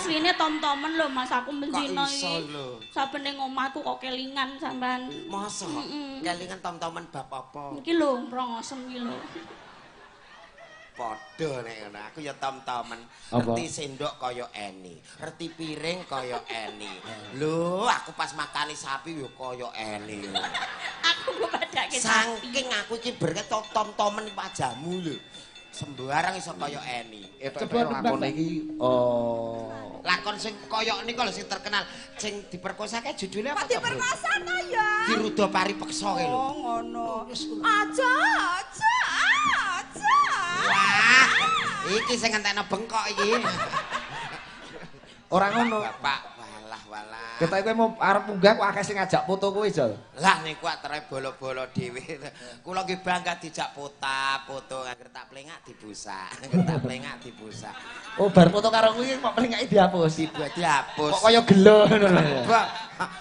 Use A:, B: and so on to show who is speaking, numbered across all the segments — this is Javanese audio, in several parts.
A: asline tom-tomen lho Mas, aku mendino
B: Kok iso
A: iki.
B: lho?
A: Saben ning omahku kok kelingan sampean.
B: Mosok kelingan tom-tomen bab apa?
A: Iki lho mrongosem iki lho.
B: Padha nek ngono. Aku ya tom-tomen.
C: Apa?
B: Reti sendok kaya Eni, reti piring kaya Eni. Lho, aku pas makani sapi ya kaya Eni.
A: Aku kok padake sapi.
B: Saking aku iki berket tom-tomen pajamu lho. Sembarang iso kaya Eni.
C: Coba lakon iki
B: Lakon sing kaya niku lho sing terkenal, sing diperkosake judulnya apa?
D: Diperkosa ta ya?
B: Ki Ruda Paripeksa kae lho.
D: Oh ngono. Aja.
B: Wah, iki sing ngentekno bengkok iki.
C: ora ngono.
B: Bapak, walah.
C: Ketok kowe mau arep munggah kok akeh sing ngajak foto kowe, Jol.
B: Lah niku atere bolo-bolo dhewe. Kula nggih bangga dijak foto angger tak plengak dibusak. Angger tak plengak dibusak.
C: Oh, bar foto karo kuwi kok plengake dihapus.
B: Dihapus.
C: Kok kaya gelo ngono lho.
B: Mbak,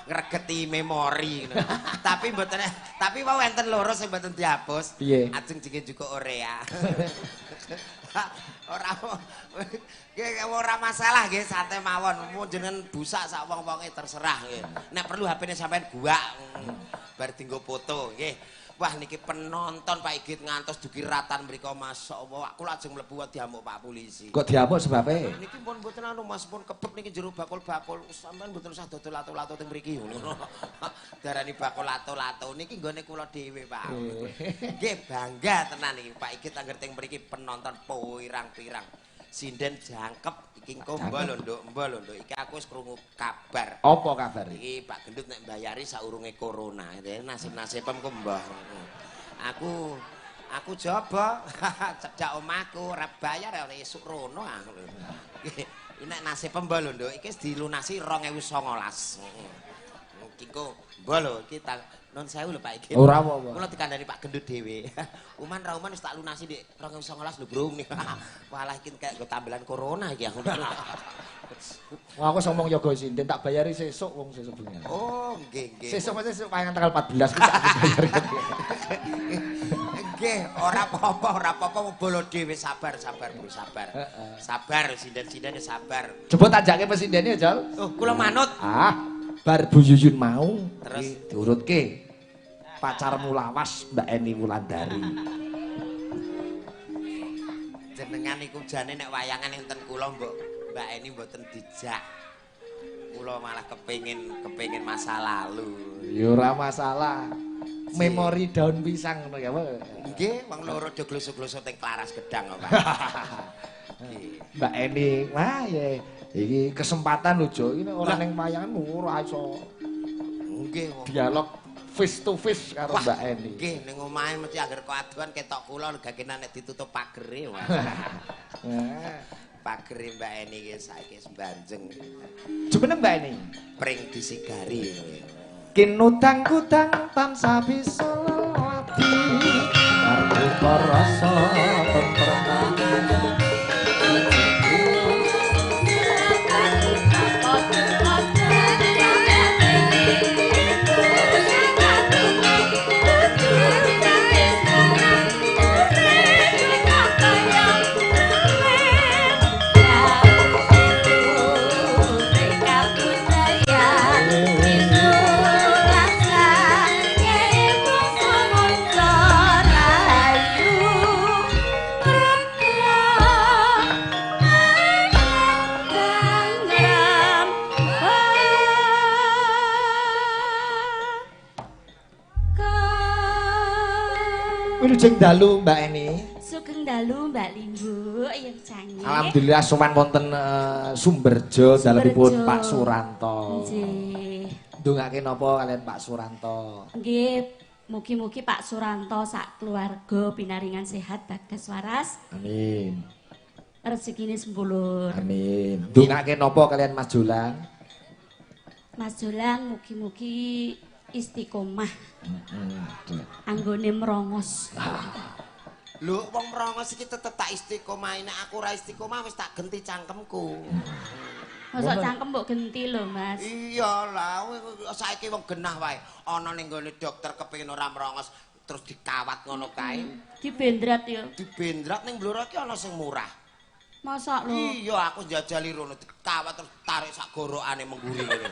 B: ngregeti memori ngono. Tapi mau enten loro sing mboten dihapus.
C: Piye?
B: Ajeng jenge juga Orea. Ora masalah nggih, santai mawon. Mun jenengan busak sak wong-wonge terserah nggih. Nek perlu HP-ne sampean guak bar dienggo foto nggih. Wah niki penonton Pak Igit ngantos dugi ratan mriku masyaallah. Aku lajeng mlebu diamuk Pak polisi.
C: Kok diamuk sebabe?
B: Niki pun mboten anu Mas pun kebek niki jero bakul-bakul. Sampeyan mboten usah dodol lato-lato teng mriki ngono. Darani bakul lato-lato niki nggone kula dhewe Pak. Nggih bangga tenan iki Pak Igit angger teng mriki penonton pirang-pirang. Sinden jangkep iki engko mbah lho Nduk, iki aku wis krungu kabar.
C: Apa kabar iki?
B: Iki Pak Gendut nek mbayari saurunge corona. Nasib-nasibem ku mbah. Aku coba cedak omahku arep bayar ya esuk rono aku. Nek nasibem mbah lho Nduk, iki wis dilunasi 2019. Iki engko mbah lho iki non sewu lho Pak iki.
C: Ora apa-apa.
B: Kula dikandani Pak Gendut dhewe. Uman ra uman wis tak lunasi dik 2019 lho, Bro. Walah iki kayak nggo tambelan corona iki aku.
C: Wah, aku ngomong yoga sinden tak bayari sesuk wong sesuk bengi.
B: Oh, nggih.
C: Sesuk sesuk paling tanggal 14 kita bayar.
B: Nggih, ora apa-apa bolo dhewe sabar, Bro, sabar. Sabar sinden-sindene sabar.
C: Coba tajake presindene, Jol.
B: Oh, kula manut.
C: Bar Bu Yuyun mau
B: Terus
C: diurutke. Pacarmu lawas Mbak Eni Wulandari.
B: Jenengan iku jane nek wayangan enten kula Mbak Eni mboten dijak. Kula malah kepengin masa lalu.
C: Ya ora masalah. Memori daun pisang ngono ya, Pak.
B: Nggih, wong loro do glosok-glosok teng Klaras Gedang kok, Pak.
C: Mbak Eni, wah ya iki kesempatan lho, Jo. Iki ora ning wayangan ora iso.
B: Nggih,
C: dialog face to face karo Mbak Eni.
B: Nggih, ning omahe mesti angger keaduan ketok kula gagenan nek ditutup pagere. Pagere Mbak Eni iki saiki wis banjeng.
C: Jenenge Mbak Eni?
B: Pring disigari.
C: Kinutang-kutang tansah bisa lelati. Arep rasa tentrem. Wilujeng dalu Mbak Eni.
A: Sugeng dalu Mbak Limbu, ya canggih.
C: Alhamdulillah sowan wonten Sumberjo dalemipun Pak Suranto.
A: Nggih.
C: Ndongake napa kalian Pak Suranto?
A: Nggih, mugi-mugi Pak Suranto sak keluarga pinaringan sehat bagas waras.
C: Amin.
A: Rezekine sembulur.
C: Amin. Ndongake napa kalian Mas Jolang?
A: Mas Jolang mugi-mugi istiqomah. Anggone merongos.
B: Lho, wong merongos iki tetep tak istiqomah. Nek aku ora istiqomah wis tak genti cangkemku.
A: Mosok cangkem mbok genti lho, Mas.
B: Iya lah, saiki wong genah wae. Ana ning gone dokter kepengin ora merongos terus dikawat ngono kae.
A: Dibendrat ya.
B: Dibendrat ning Blora iki ana sing murah.
A: Mosok lho.
B: Iya, aku njajali rono kawat terus tarik sak gorokane mengguri ngene.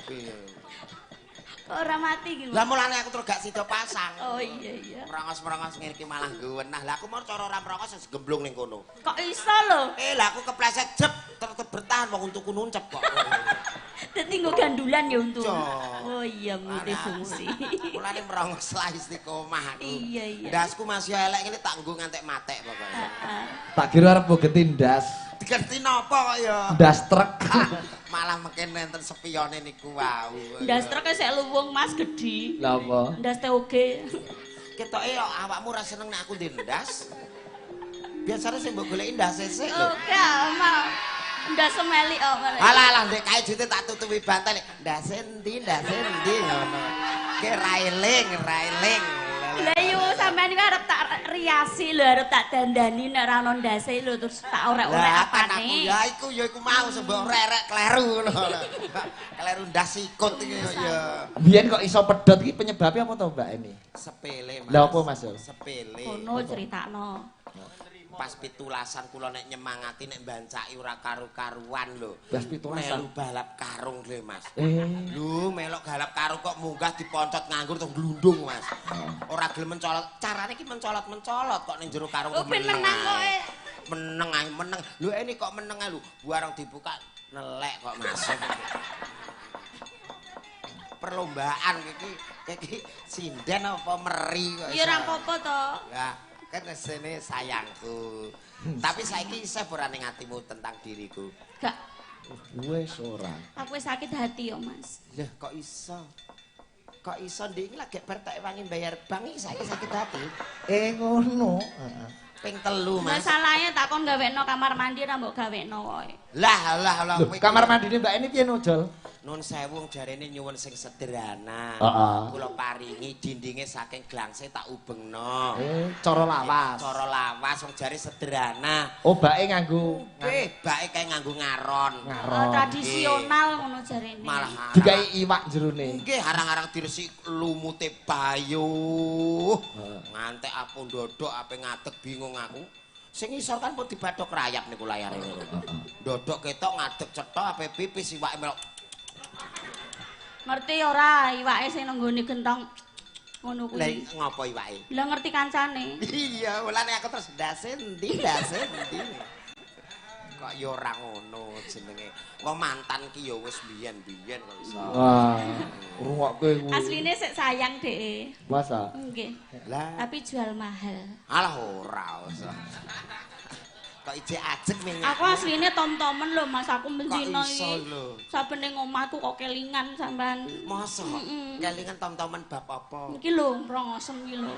B: Piye?
A: Kok ora mati iki.
B: Lah mulane aku terus gak sida pasang.
A: Oh iya.
B: Merongos-merongos ngene iki malah nggenah. Lah aku mau cara ora merongos wis gemblung ning kono.
A: Kok iso lho?
B: Lah aku kepleset jep tetep bertahan wong untuku nuncep kok.
A: Dadi nggo gandulan ya untu.
B: Jo.
A: Oh iya multifungsi.
B: Mulane merongos lah istiqomah aku.
A: Iya.
B: Ndasku masih elek ngene tak nggo ngantek matek pokoke.
C: Tak kira arep mbok genti ndas.
B: Digerti napa kok ya?
C: Ndas truk.
B: Malah mungkin nenten sepione niku wau.
A: Ndas truk sik luwung Mas gedhi.
C: Lah apa?
A: Ndas teh oge.
B: Ketoke yo awakmu ora seneng nek aku ndas. Biasane sing mbok goleki ndas sik lho.
A: Oke, mau. Ndas semeli kok.
B: Alah ndek kae jute tak tutupi bantal. Ndas endi ngono. Ki railing.
A: Lah yo sampean iki arep tak riasi lho, arep tak dandani nek ora ono ndase lho terus tak orek-orek apane.
B: Ya iku mau sembok rerek kleru ngono. Kleru ndas sikut iki ya.
C: Biyen kok iso pedhot iki penyebabnya apa to, Mbak ini?
B: Sepele, Mas.
C: Lah apa, Mas?
B: Sepele.
A: Ono critakno.
B: Pas pitulasan kula nek nyemangati nek mbancaki ora karu-karuan lho.
C: Pas pitulasan
B: melu balap karung lho, Mas.
C: Lho,
B: Melok balap karung kok munggah diponcot nganggur terus glundung, Mas. Ora gelem mencolot. Carane iki mencolot-mencolot kok ning jero karung
A: Oh, ben menang kok.
B: Meneng ae, meneng. Lho ini kok meneng ae lho. Barang dibuka nelek kok, Mas. Perlombaan iki sinden apa meri kok.
A: Ya ora apa-apa to.
B: Lah kan sene sayangku. Tapi saiki isih ora ning atimu tentang diriku.
A: Gak,
C: wis ora.
A: aku wis sakit hati yo, Mas.
B: Lah kok iso? Kok iso ndek iki lagi pertek wangi bayar bank iki saiki sakit hati.
C: Ngono. Heeh.
B: Ping 3, Mas.
A: Masalahnya tak kon gawekno kamar mandi ra mbok gawekno wae.
B: Lah.
C: Kamar mandine Mbak ini piye nojol?
B: Nun sewu jarene nyuwun sing sederhana.
C: Heeh.
B: Kula paringi dindinge saking glangse tak ubengno.
C: Cara lawas.
B: Cara lawas wong jare sederhana.
C: Oh, bake nganggo
B: Bake kae nganggo ngaron.
A: Tradisional ngono jarene.
B: Malah
C: dikai iwak jerone.
B: nggih harang-harang diresik lumute bayu. Ngantek apun dodok ape ngadeg bingung aku. Sing isor kan pun dibathok rayap niku layare ngono. Dodok ketok ngadeg cetok ape pipis iwake melok.
A: Ngerti ora iwake sing nang nggone gentong ngono
B: Lah
A: kuwi.
B: ngopo iwake?
A: Lah ngerti kancane.
B: Iya, mulane aku terus ndase endi. Kok ya ora ngono jenenge. Wong mantan ki ya wis biyen-biyen kok iso.
C: Wah, rungokke kuwi.
A: Asline sik sayang dhek.
C: Masa?
A: Nggih.
B: Lah,
A: Tapi jual mahal.
B: alah ora usah. Kok ijek ajeg minyak.
A: Aku asline tom-tomen lho Mas, aku
B: Kok
A: mendino
B: iso
A: iki.
B: lho?
A: Saben ning omahku kok kelingan sampean.
B: Mosok kelingan tom-tomen bab apa?
A: Iki lho rongosem iki lho.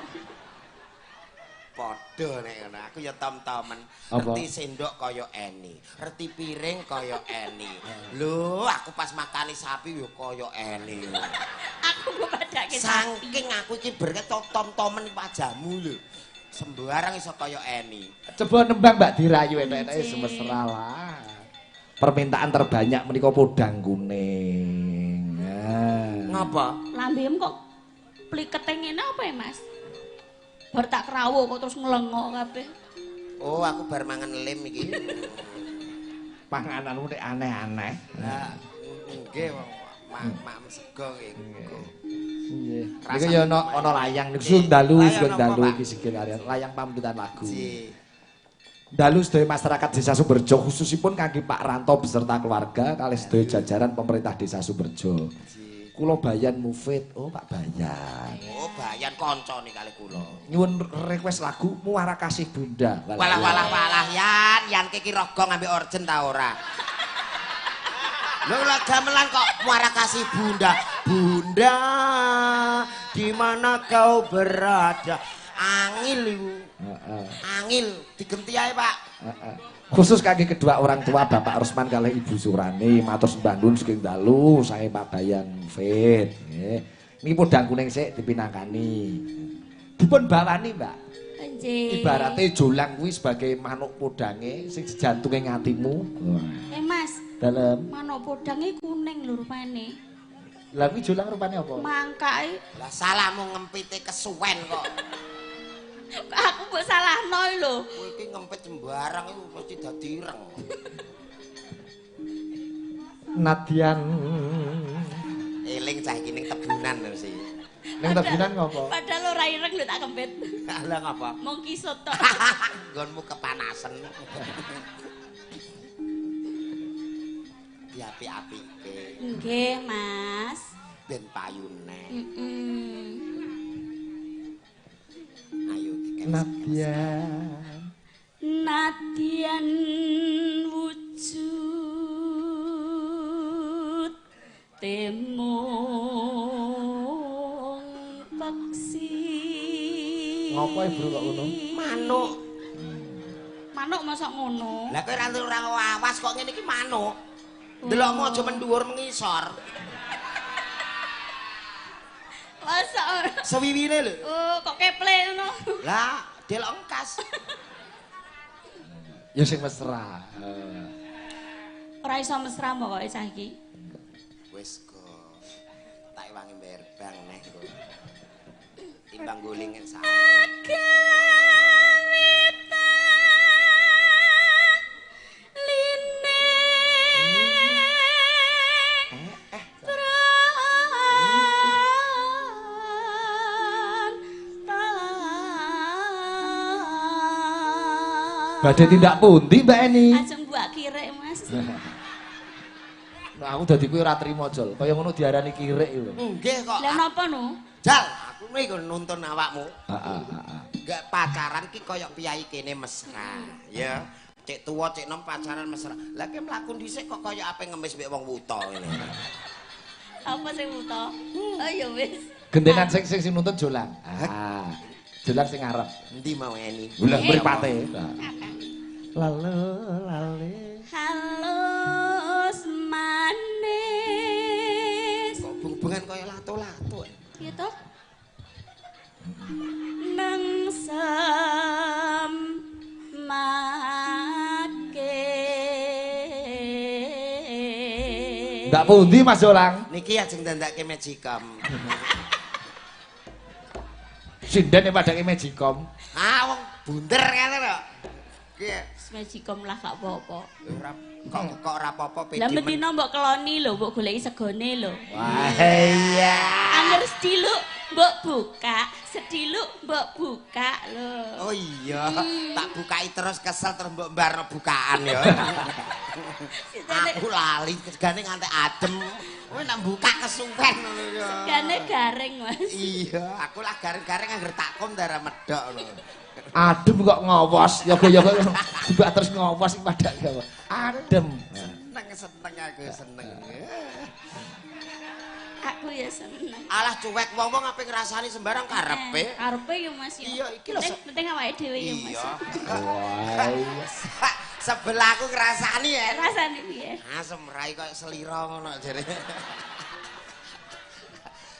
B: Padha nek ngono. Aku ya tom-tomen.
C: Apa?
B: Reti sendok kaya Eni, reti piring kaya Eni. Lho, aku pas makani sapi ya kaya Eni.
A: Aku kok padake sapi.
B: Saking aku iki berket tom-tomen pajamu lho. Sembarang iso kaya Eni.
C: Coba nembang Mbak dirayu enak-enak semesra lah. Permintaan terbanyak menika podang kuning.
B: Ngapa?
A: Lambem kok plikete ngene apa ya Mas? Bar tak krawo kok terus nglengok kabeh.
B: Oh, aku bar mangan lem iki.
C: Pangananmu nek aneh-aneh.
B: Lah, nggih wong mak sego nggih.
C: Nggih. Niku ya ana layang niku dalu iki sikil layang pambutan lagu. Dalu sedaya masyarakat Desa Sumberjo khususipun kangge Pak Ranto beserta keluarga kalih sedaya jajaran pemerintah Desa Sumberjo. Kula Bayan Mufid. Oh, Pak Bayan.
B: Oh, Bayan kanca nih kali kula.
C: Nyuwun request lagu Muara Kasih Bunda.
B: Walah Yan iki rogo ngambil orjen ta ora? Lho lah gamelan kok Muara Kasih Bunda. Bunda, di mana kau berada? Angil iku. Angil digenti ae, Pak.
C: Khusus kangge kedua orang tua Bapak Rusman kalih Ibu Surani matur sembah nuwun saking dalu sae Pak Bayan Fit nggih. Niki podang kuning sik dipinangkani. Dipun bawani, Mbak.
A: Nggih.
C: Ibarate jolang kuwi sebagai manuk podange sing jantunge ngatimu.
A: Mas,
C: Dalem.
A: manuk podange kuning lho rupane.
C: Lah kuwi jolang rupane apa?
A: Mangkae
B: Lah salahmu ngempite kesuwen kok.
A: Aku mbok salahno lho.
B: Kowe iki ngempet sembarang iku mesti dadi ireng.
C: Nadyan
B: Eling cah iki ning tebunan lho sih.
C: ning tebunan ngopo?
A: Padahal ora ireng lho tak kempit.
B: Lah ngapa?
A: Mung kisut tok.
B: Nggonmu kepanasan. Diapi-apike.
A: Nggih, Mas.
B: Ben payune. Ayo iki.
C: Nadyan
A: Nadyan wujud temung peksi.
C: Ngopo Ibu kok ngono?
B: Manuk.
A: Manuk mosok ngono.
B: Lah kowe ora awas kok ngene iki manuk. Delokmu aja mendhuwur mengisor.
A: Mosok.
B: Sewiwine lho.
A: Oh, kok keple ngono.
B: Lah, delok engkas.
C: Ya sing mesra.
A: Ora iso mesra pokoke saiki.
B: Wis kok. Tak wangi berbang neh kok. Timbang guling sak.
C: Badhe tindak pundi Mbak Eni?
A: Ajeng buak kirek, Mas.
C: Nah, aku dadi kuwi ora trimo Jol. Kaya ngono diarani kirek lho.
B: Nggih kok.
A: Lah napa no?
B: Jal, aku niku nuntun awakmu.
C: Heeh.
B: Enggak pacaran ki kaya piyai kene mesra, ya. Cek tuwa cek nom pacaran mesra. Lah ki mlaku dhisik kok kaya ape ngemis mbek wong wuta ngene.
A: Apa sing wuta? Oh ya wis.
C: Gendenan sing nuntun Jolang. Jolang sing ngarep.
B: Endi mau Eni?
C: Bulan mripate. Lalu lali.
A: Halus manis.
B: Kok bung-bungan kaya lato-lato.
A: Iya toh? Nang
C: Ndak pundi Mas Jolang?
B: Niki ajeng dandake magicom.
C: Sinden padake magicom.
B: Ah wong bunder ngene lho. Ki
A: Magicom lah gak apa-apa.
B: ora kok ora apa-apa
A: Lah
B: pede.
A: mendino mbok keloni lho, mbok goleki segone lho.
C: Wah iya.
A: Angger sediluk mbok buka, sediluk mbok buka lho.
B: Oh iya, tak bukai terus kesel terus mbok mbarno bukaan ya. Aku lali segane nganti adem. Kowe nek buka kesuwen ngono ya.
A: Segane garing, Mas.
B: Iya, aku lah garing-garing angger takom darah medok lho.
C: Adem kok ngowos. Yoga-yoga juga terus ngowos iki padha gawe. Adem.
B: Seneng aku seneng.
A: Aku ya seneng.
B: Alah cuek wong-wong ape ngrasani sembarang karepe.
A: Karepe ya Mas ya.
B: Iya, iki lho.
A: Penting awake dhewe ya Mas.
B: Iya.
C: Wah.
B: Sebelahku ngrasani ya.
A: Rasane piye?
B: Asem rai kaya selira ngono jare.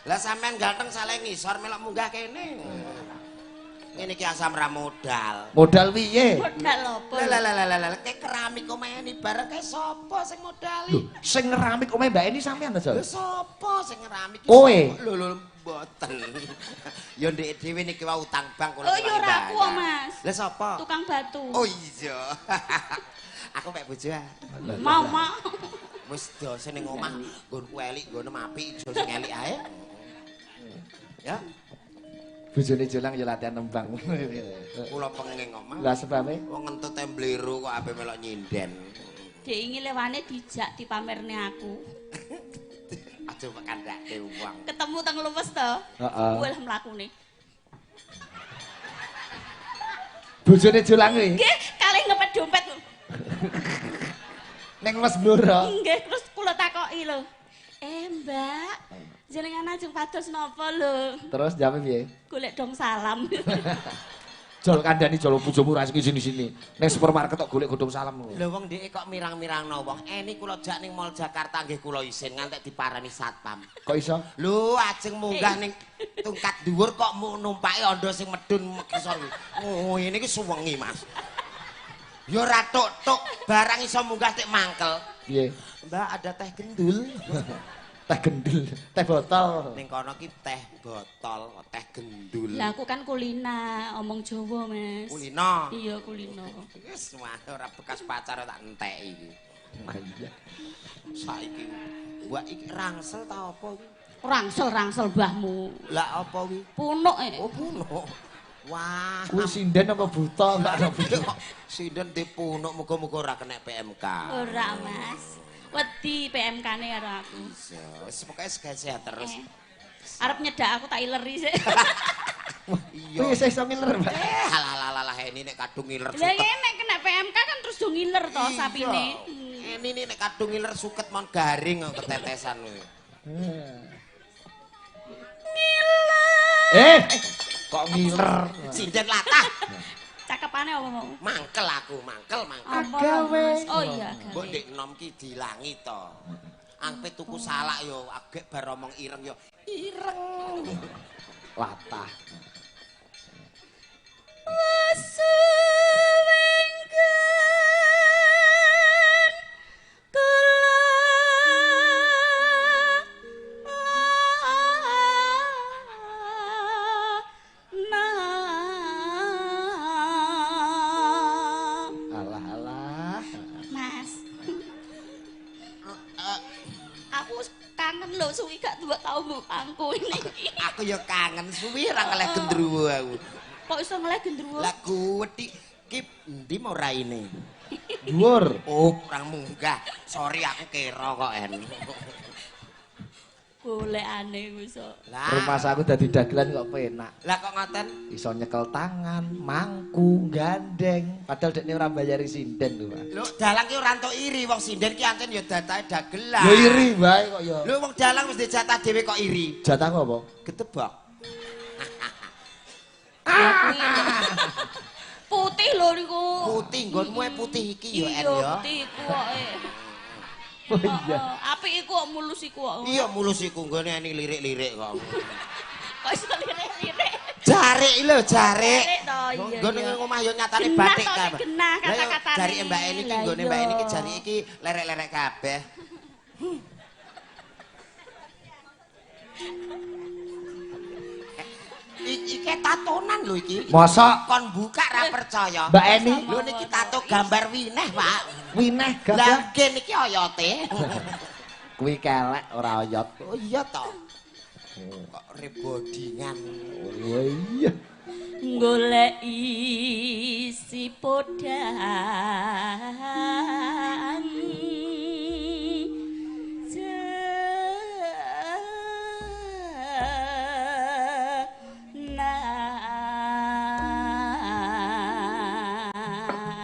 B: Lah sampean ganteng saleh ngisor melok munggah kene. Ngene iki asam ra modal.
C: Modal piye?
A: Modal opo?
B: Lah kayak keramik omeni bareng kayak sapa sing modali?
C: Sing ngeramik omahe Mbak Eni sampean to,
B: Lho sapa sing ngeramik?
C: Kowe?
B: Lho mboten. Ya ndek dhewe niki wae utang bank kula.
A: Oh ya ora aku Mas.
B: Lah sapa?
A: Tukang batu.
B: Oh iya. Aku mek bojo.
A: Mama.
B: Wis dose ning omah nggonku elik nggono apik ijo sing elik ae. Ya.
C: Bojone Jolang ya latihan nembang.
B: Kula penging omah.
C: Lah sebabe?
B: Wong ngentut tembliru kok ape melok nyinden.
A: Dek ingin lewane dijak dipamerne aku.
B: Aja kok kandhake wong.
A: Ketemu teng luwes to.
C: Heeh.
A: Kuwi mlakune.
C: Bojone Jolang kuwi
A: Nggih, kalih ngepet dompet lho.
C: ning Mas Blora.
A: Nggih, terus kula takoki lho. Mbak, jenengan ajeng pados napa lho?
C: Terus jawab piye?
A: Golek dong salam.
C: Jol kandhani jol bojomu ra sini-sini. Ning supermarket kok golek godhong salam.
B: Lho wong ndeke kok mirang-mirangno wong. Eni kula jak ning Mall Jakarta nggih kula isin ngantek diparani satpam.
C: Kok iso?
B: Lho ajeng munggah ning tungkat dhuwur kok numpaki anda sing medun ngisor. Oh ini iki suwengi Mas. Ya ora tok-tok barang iso munggah tek mangkel.
C: Piye?
B: Mbak ada teh gendul.
C: Teh gendul, teh botol.
B: Ning kono ki teh botol, teh gendul.
A: Lah aku kan kulina, omong Jawa, Mas.
B: Kulino.
A: Iya, kulina.
B: Wis ora bekas pacar tak enteki iki.
C: Iya.
B: Saiki mbak iki rangsel ta apa iki?
A: Rangsel mbahmu.
B: Lah apa iki?
A: Punuk
B: Oh punuk. Wah.
C: Kuwi sinden apa buta enggak ada buta.
B: Sinden dipunuk muga-muga ora kena PMK.
A: Ora, Mas. Wedi PMK-ne karo aku.
B: Iso. Wis pokoke sehat terus.
A: Arep nyedak aku tak ileri sik.
B: Iya.
C: Kuwi iso ngiler, Mbak.
B: Halah ini nek kadung ngiler
A: Lah
B: suket.
A: iki nek kena PMK kan terus do ngiler to sapine.
B: Ini nek kadung ngiler suket mon garing kok ketetesan kuwi.
A: Ngiler.
C: Kok ngiler?
B: Sinden latah.
A: Cakepane apa mau?
B: Mangkel aku, mangkel.
C: Agawe.
A: Oh iya,
B: Mbok
A: agawe.
B: ndek enom ki dilangi to. Angpe tuku salak yo agek bar omong ireng yo ireng.
C: Latah.
A: Suwengken
C: Alah.
A: Mas. Aku kangen lho suwi gak dua tau mbok angku ini.
B: Aku yo kangen suwi ra ngeleh gendruwo aku.
A: Kok iso ngeleh gendruwo?
B: Lah kuwedi ki endi mau raine?
C: Dhuwur.
B: Oh, kurang munggah. Sorry aku kira kok en.
A: Golekane iso.
C: Rumah aku dadi dagelan kok penak.
B: Lah kok ngoten?
C: Iso nyekel tangan, mangku, gandeng. Padahal dekne ora bayari sinden lho, Pak.
B: Lho, dalang ki ora entuk iri wong sinden ki ancen ya datahe dagelan.
C: Ya iri bae kok ya.
B: Lho wong dalang wis dijatah dhewe kok iri.
C: Jatahku apa?
B: Ketebak.
A: Putih lho niku.
B: Putih nggonmu putih iki ya en
A: Iya,
B: ya.
A: putih iku kok.
C: Oh iya.
A: Apik iku kok mulus iku kok.
B: Iya mulus iku nggone ani lirik-lirik kok.
A: Kok iso lirik-lirik.
B: Jarik lho, jarik.
A: Jarik to, iya.
B: Nggone
A: iya.
B: ngomah yo nyatane
A: Genah
B: batik
A: to,
B: kan.
A: genah kata-katane.
B: Jari Mbak Eni iki
A: Lah
B: nggone
A: iya.
B: Mbak Eni iki jari iki lerek-lerek kabeh. Iki tatonan lho iki.
C: Mosok
B: Kon buka ra percaya.
C: Mbak Eni
B: Lho niki tato gambar wineh, Pak.
C: wineh
B: Lah
C: gambar.
B: nggih niki oyote.
C: Kuwi kelek ora oyot.
B: Oh iya to. Kok rebodingan.
C: Oh iya.
A: Golek isi podang.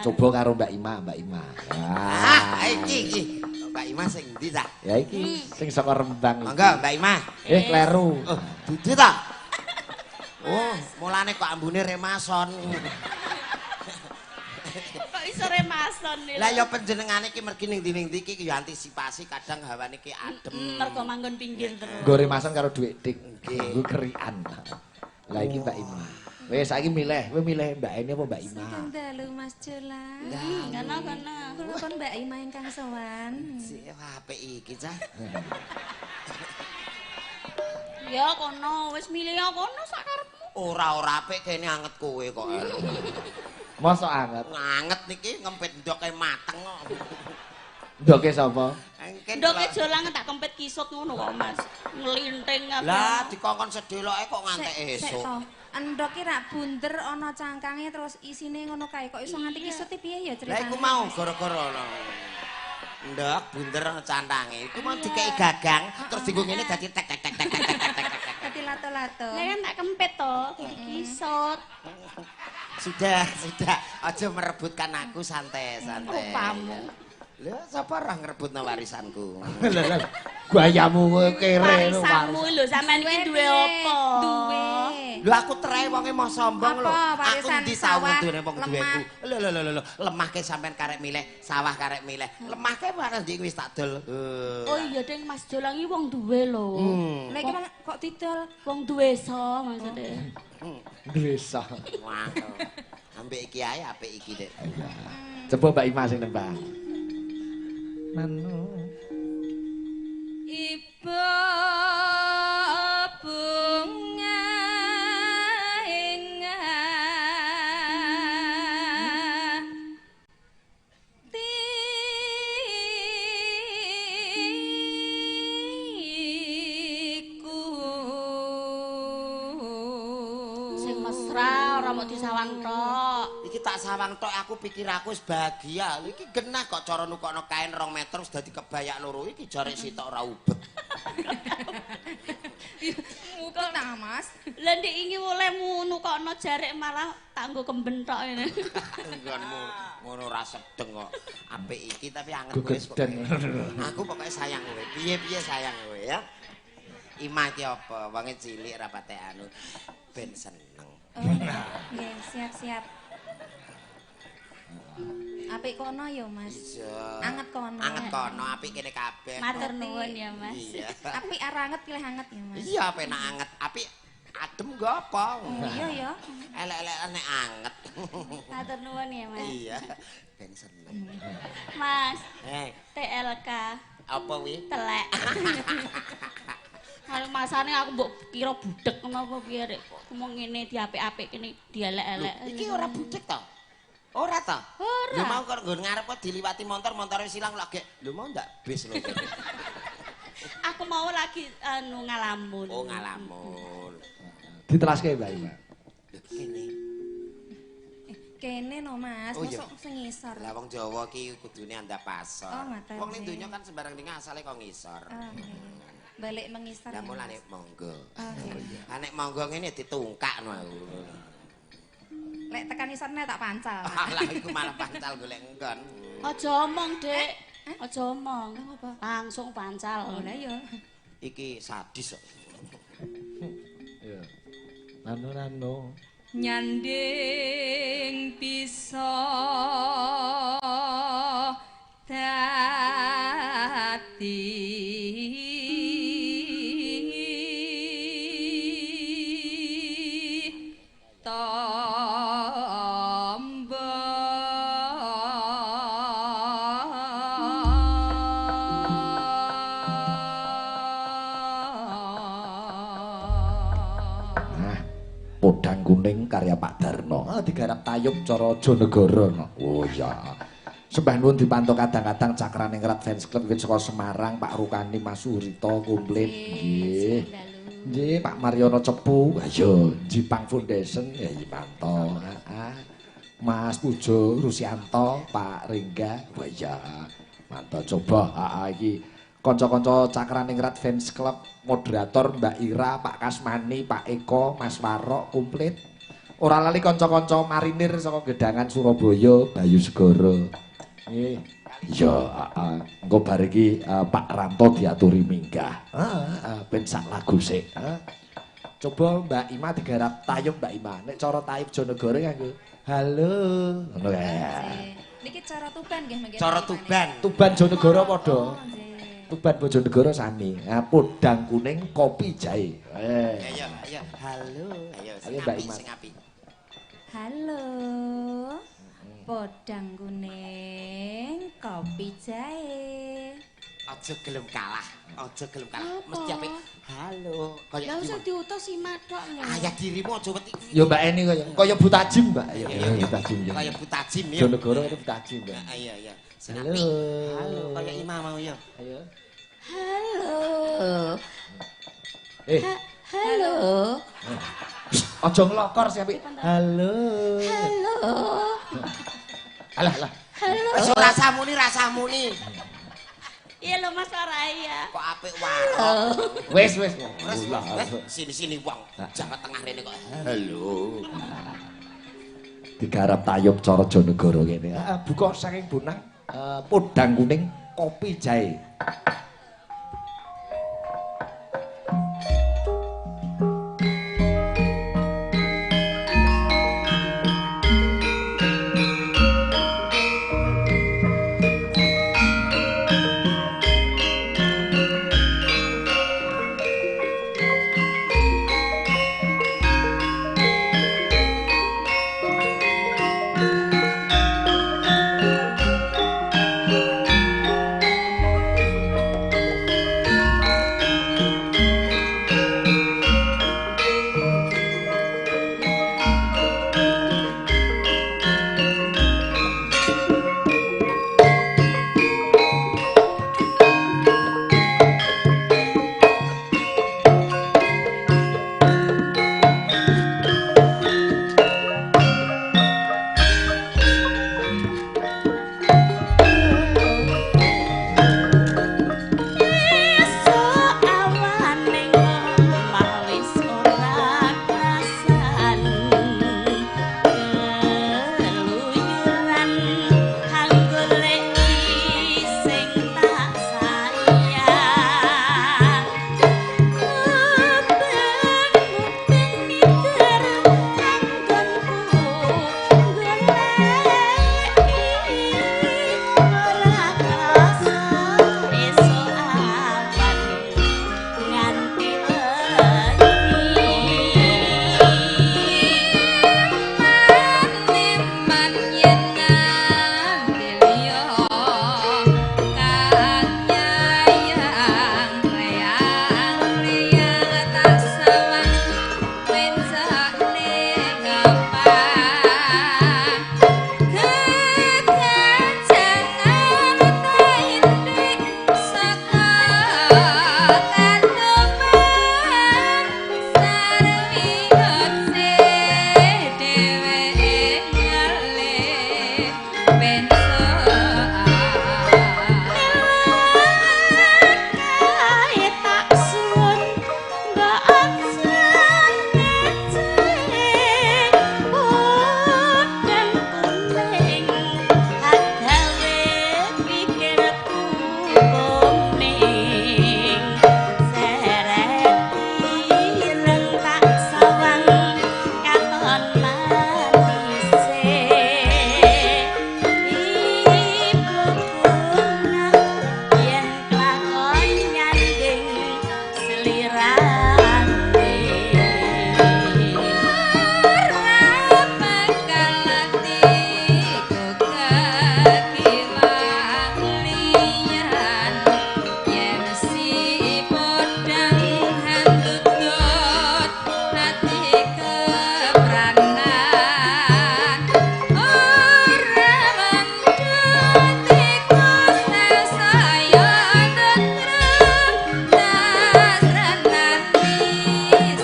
C: Coba karo Mbak Ima, Mbak Ima.
B: Iki. Mbak Ima sing ndi ta?
C: Ya iki sing saka Rembang.
B: Monggo Mbak Ima.
C: Kleru.
B: Oh, dudu ta? Oh, mulane kok ambune remason.
A: Kok iso remason nih?
B: Lah ya panjenengane iki mergi ning ndi iki ya antisipasi kadang hawane ki adem.
A: Mergo manggon pinggir terus.
C: Gore masan karo dhuwit dik.
B: Nggih.
C: Nggo kerikan. Lah iki Mbak Ima. Wes saiki milih, kowe milih Mbak Eni apa Mbak Ima?
E: Dalu Mas Jola.
A: Kana.
E: Kula kon Mbak Ima ingkang sowan.
B: Si apik iki cah.
A: Ya kono, wis milih ya kono sak karepmu.
B: Ora apik kene anget kowe kok.
C: Mosok anget.
B: Anget niki ngempet ndoke mateng kok.
C: Ndoke sapa?
A: Ndoke jolang tak kempet kisut ngono kok Mas. Nglinting apa.
B: Lah dikongkon sedeloke kok ngantek
E: Sik
B: esuk.
E: to. Endok ki rak bunder ana cangkange terus isine ngono kae kok iso nganti kisut piye ya
B: Lah
E: ceritane.
B: iku mau gara-gara ono. Ndok bunder cantange. Iku mau dikei gagang terus dienggo ngene dadi tek tek tek tek tek tek tek.
E: Dadi lato-lato.
A: Lah kan tak kempet to, kisut.
B: Sudah. Aja merebutkan aku santai-santai.
A: Rupamu.
B: Lha sapa ora ngrebutno warisanku?
C: Lah gayamu kowe kere lho.
A: Warisanmu lho sampean iki duwe apa?
E: Duwe.
B: Lho aku trehe wonge mau sombong lho.
E: Apa,
B: Aku
E: warisan
B: ndi tau
E: sawah,
B: ngedune wong duweku.
E: lemah.
B: Lho lemah ke sampean karek milih, sawah karek milih. Lemah ke mana ndi wis tak dol.
A: Oh iya ding Mas Jolang iki wong duwe lho.
E: Lah iki kok didol.
A: Wong duwe so maksudnya.
C: Desa.
B: Wah. Ambek iki ae apik iki, Dek.
C: Coba Mbak Ima sing nembang. Nanu.
A: Ibu ora mok disawang tok.
B: Iki tak sawang tok aku pikir aku wis bahagia. Iki genah kok cara nukokno kain 2 meter wis dadi kebayak loro iki jare sitok ora ubet.
E: Muka ta, Mas.
A: Lah ndek iki olehmu nukokno jarek malah tak nggo kemben tok ngene.
B: Nggonmu ngono ora sedeng kok. Apik iki tapi anget wis kok.
C: Gegeden.
B: Aku pokoknya sayang kowe. Piye-piye sayang kowe ya. Ima ki apa? Wonge cilik rapate anu ben seneng.
E: Oh, nggih, siap-siap. Apik kono ya, Mas.
B: Iya.
E: Anget kono.
B: Anget kono, apik kene kabeh.
A: Matur nuwun ya, Mas.
B: Iya.
E: Apik arep anget pilih anget ya, Mas.
B: Iya, penak anget. Apik adem go apa?
E: Iya ya.
B: Elek-elek nek anget.
A: Matur nuwun ya, Mas.
B: Iya, ben seneng.
A: Mas, TLK
B: Apa wi?
A: telek. Kalau masane aku mbok kira budek ngono apa piye rek kok ngomong ngene diapik-apik kene dielek-elek.
B: Iki ora budek to? Ora to?
A: Ora.
B: Lho mau kok nggon ngarep kok diliwati motor wis ilang lagi. Lho mau ndak bis lho.
A: Aku mau lagi ngalamun.
B: Oh ngalamun.
C: Ditelaske Mbak Ima.
B: Lho kene.
E: Kene no, Mas.
B: Oh, iya.
E: Mosok sing ngisor.
B: Lah wong Jawa ki kudune andap pasor.
E: Oh, ngoten,
B: Wong ning
E: nggih.
B: donya kan sembarang ning asale kok ngisor.
E: Oh, nggih. Balik mengisor.
B: Lah
E: ya,
B: mulane
E: Mas.
B: monggo.
E: Oh, nggih.
B: Lah nek monggo ngene ditungkakno aku.
E: Lek tekan isorne tak pancal. Mas.
B: Lah iku malah pancal golek engkon.
A: Aja omong, Dik. Aja omong.
E: Apa?
A: Langsung pancal.
E: Oh, lah ya.
B: Iki sadis kok.
C: Iya. Nano.
E: Nyanding bisa dadi
C: Podang Kuning karya Pak Darno. Digarap tayub cara Jonegoro. Oh iya. Sembah nuwun dipantau kadang-kadang Cakrane Ngrat Fans Club iki saka Semarang, Pak Rukani Mas Surito komplit. Nggih. Nggih, Pak Mariono Cepu. Ayo, Jipang Foundation ya dipantau. Heeh. Mas Pujo Rusianto, Pak Ringga. Wah iya. Mantap coba. Iki kanca-kanca Cakrane Ngrat Fans Club, moderator Mbak Ira, Pak Kasmani, Pak Eko, Mas Warok komplit. Ora lali kanca-kanca marinir saka Gedangan Surabaya, Bayu Segara. Nggih. Iya, heeh. Engko bar iki Pak Ranto diaturi minggah. Heeh, ben sak lagu sik. Coba Mbak Ima digarap tayub Mbak Ima. Nek cara tayub Jonegoro nganggo halo. Ngono kae.
E: Niki cara Tuban nggih mangke.
B: Cara Tuban.
C: Tuban Jonegoro padha.
E: Oh, nggih.
C: Tuban Bojonegoro sami. Podang kuning kopi jahe.
B: Ayo, ayo. Halo. Ayo sing
C: Ayo, Mbak
B: apik,
C: Imas.
B: sing apik.
E: Halo. Podang kuning, kopi jahe.
B: Aja gelem kalah. Aja gelem kalah. Mesti apik. Halo.
A: Lah
B: Kaya
A: usah diutus si matok lho.
B: ayah dirimu aja wedi.
C: Ya Mbak Eni kaya Butajim, Mbak. Ya
B: Iya, iya.
C: Butajim.
B: Kaya butajim ya.
C: Jonegoro itu Butajim, Mbak.
B: Iya, iya. Sing
C: Halo.
B: apik. Halo, kaya Ima mau ya.
C: Ayo.
A: Halo.
C: Halo. Aja nglokor sih apik. Halo.
A: Halo.
C: Alah.
A: Halo.
B: Wis rasamu ni.
A: Iya lho Mas Araya.
B: Kok apik wae.
C: Wis.
B: Wes, sini wong. Jawa Tengah rene kok. Halo.
C: Digarap tayub cara Jonegoro kene. Buka saking Bonang, Podang kuning kopi jahe.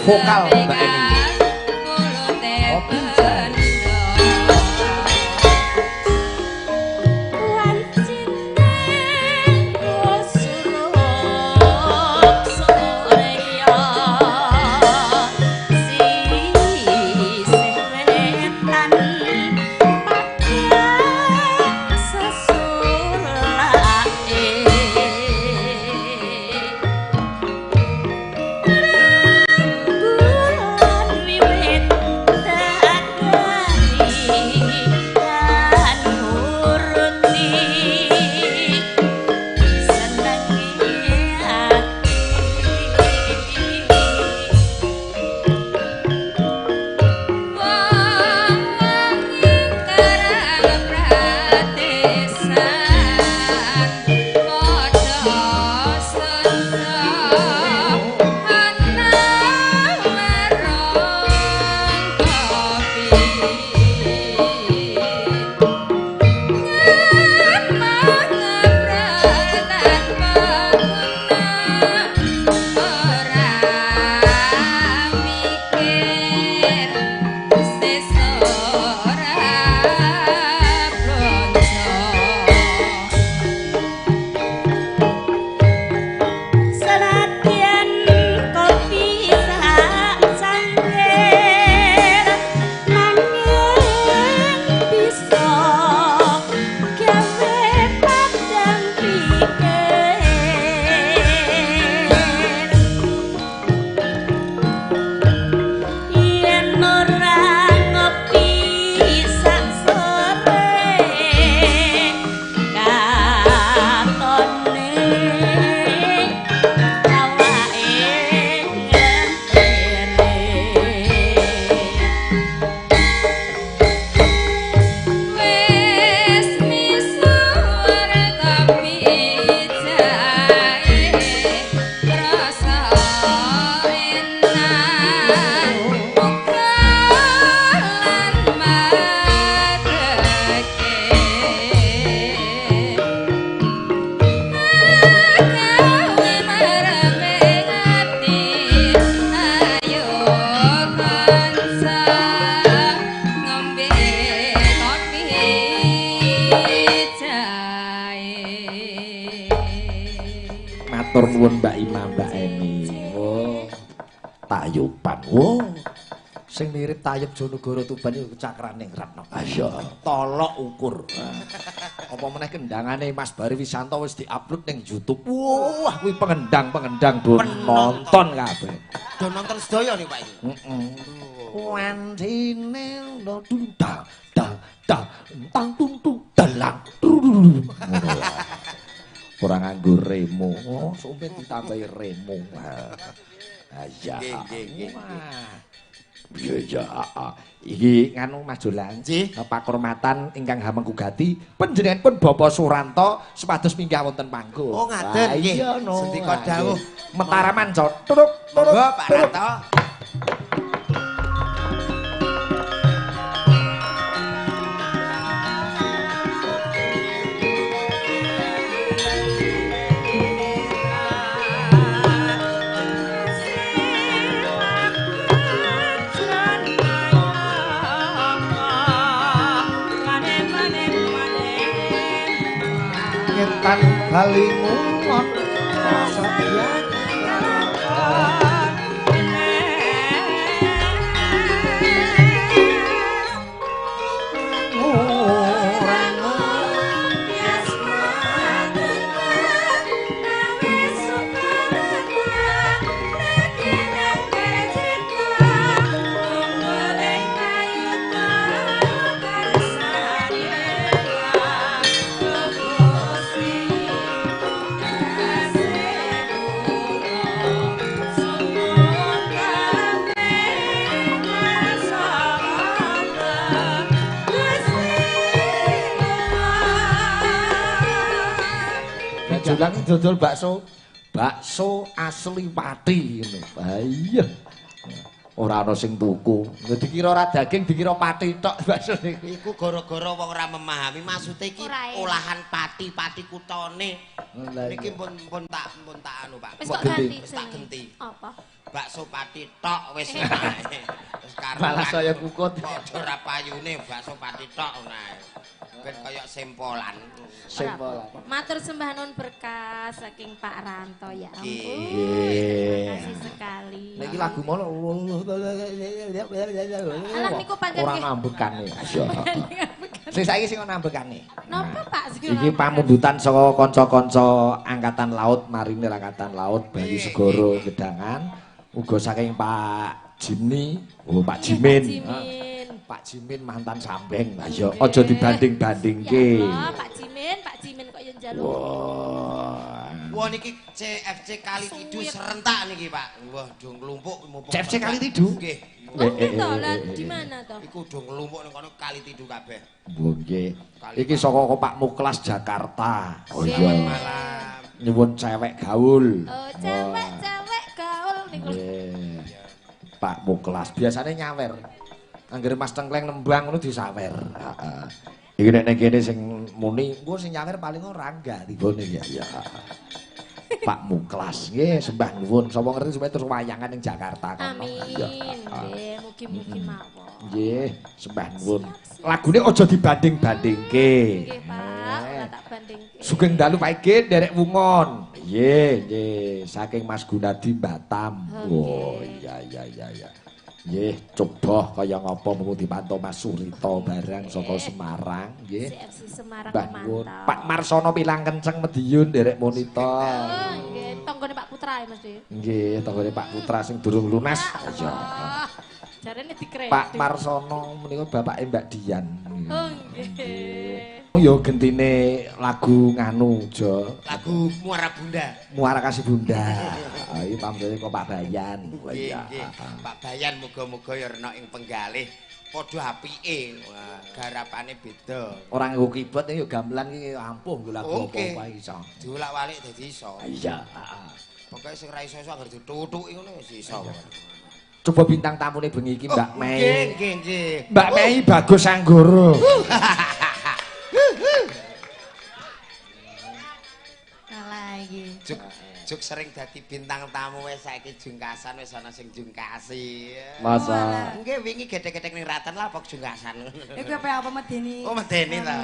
C: vokal Mbak Eni. Matur nuwun Mbak Ima, Mbak Eni. Oh, tayuban. Oh, sing mirip tayub Jonegoro Tuban iku cakraning Ratna. Ayo, tolok ukur. Apa meneh kendangane Mas Bari Wisanto wis diupload ning YouTube. Wah, kuwi pengendang-pengendang do nonton kabeh.
B: Do nonton sedaya nih Pak iki.
C: Heeh. Wantine ndudal dal dal tang tung tung dalang. Ora nganggo remo. Oh, sumpah ditambahi remo. Iya. Iya. Iki nganu Mas Jolan. Pakurmatan ingkang Hamengkugati panjenenganipun Bapak Suranto supados minggah wonten panggung.
B: Oh, ngaten nggih. Sendika dawuh
C: Metaraman turuk turuk.
B: Pak Ranto.
C: Ngetan halingungon sadya Jolang dodol bakso asli Pati ngono. Ha iya. Ora ana sing tuku. Dikira ora daging, dikira pati tok bakso niki.
B: Iku gara-gara wong ora memahami maksude iki olahan pati kutone. Niki pun tak anu, Pak.
E: Wis kok ganti.
B: Wis tak genti.
E: Apa?
B: Bakso pati tok wis. Wis karo.
C: Malah saya kukut.
B: Padha ora payune bakso pati tok nae. Ben kaya sempolan.
C: Sempolan.
E: Matur sembah nuwun berkah saking Pak Ranto ya ampun.
C: Nggih.
E: Terima kasih sekali.
C: Niki lagu mono.
E: Alah niku pancen
C: ora nambekane. Sing saiki sing nambekane.
E: Napa Pak Segara?
C: Iki pamundhutan saka kanca-kanca angkatan laut, marinir angkatan laut Bayu Segara Gedangan, uga saking Pak Jimni, Pak Jimin. Pak Jimin mantan Sambeng. Lah ya aja dibanding-bandingke.
E: Ya Allah, Pak Jimin kok yo njaluk.
B: Wah niki CFC Kali Tidu serentak niki, Pak. Wah, do nglumpuk mumpung.
C: CFC Kali Tidu?
B: Nggih.
E: Oh, gitu lah, di mana toh?
B: Iku do nglumpuk ning kono Kali Tidu kabeh.
C: Nggih. Iki saka Pak Muklas Jakarta. Oh
B: Selamat
C: iya.
B: malam.
C: Nyuwun cewek gaul.
E: Oh, cewek gaul niku.
C: Nggih. Pak Muklas biasane nyawer. Anggere Mas Tengkleng nembang ngono disawer. Heeh. Iki nek kene sing muni, engko sing nyawer paling ora Rangga tibone ya. Pak Muklas nggih sembah nuwun sapa ngerti supaya terus wayangan ning Jakarta kono.
E: Amin. Nggih, mugi-mugi mawon.
C: Nggih, sembah nuwun. Lagune aja dibanding-bandingke.
E: Nggih, Pak, ora tak bandingke.
C: Sugeng dalu Pak Igit derek Wungon. Nggih, saking Mas Gunadi Batam. Oh, iya. Nggih, coba kaya ngapa mung dipantau Mas Surito barang saka Semarang, nggih.
E: CFC Semarang
C: Mbah nuwun.
E: mantap.
C: Pak Marsono pilang kenceng Mediun derek monitor.
E: Oh, nggih, tanggane Pak Putra ya Mas De.
C: Nggih, tanggane Pak Putra sing durung lunas. Ya.
E: Jarene dikredit.
C: Pak Marsono menika bapake Mbak Dian.
E: Oh, nggih.
C: Yo gentine lagu nganu, Jo.
B: Lagu Muara Bunda.
C: Muara Kasih Bunda. Iki pamrene kok Pak Bayan.
B: Nggih, nggih. Pak Bayan muga-muga ya rena ing penggalih padha apike. Wah, garapane beda.
C: Ora nggo keyboard yo gamelan iki ampuh nggo lagu apa wae iso.
B: Diulak-walik dadi iso.
C: Iya,
B: Pokoke sing ra iso anggere ditutuki ngono wis iso.
C: Coba bintang tamune bengi iki Mbak Mei.
B: Nggih.
C: Mbak Mei Bagus Anggoro.
A: Kalah iki.
B: Juk sering dadi bintang tamu wis saiki jungkasan wis ana sing jungkasi.
C: Masa
B: Nggih wingi gedhe-gedhe ning ratan lah pok jungkasan.
A: Iku apa medeni?
B: Oh medeni ta.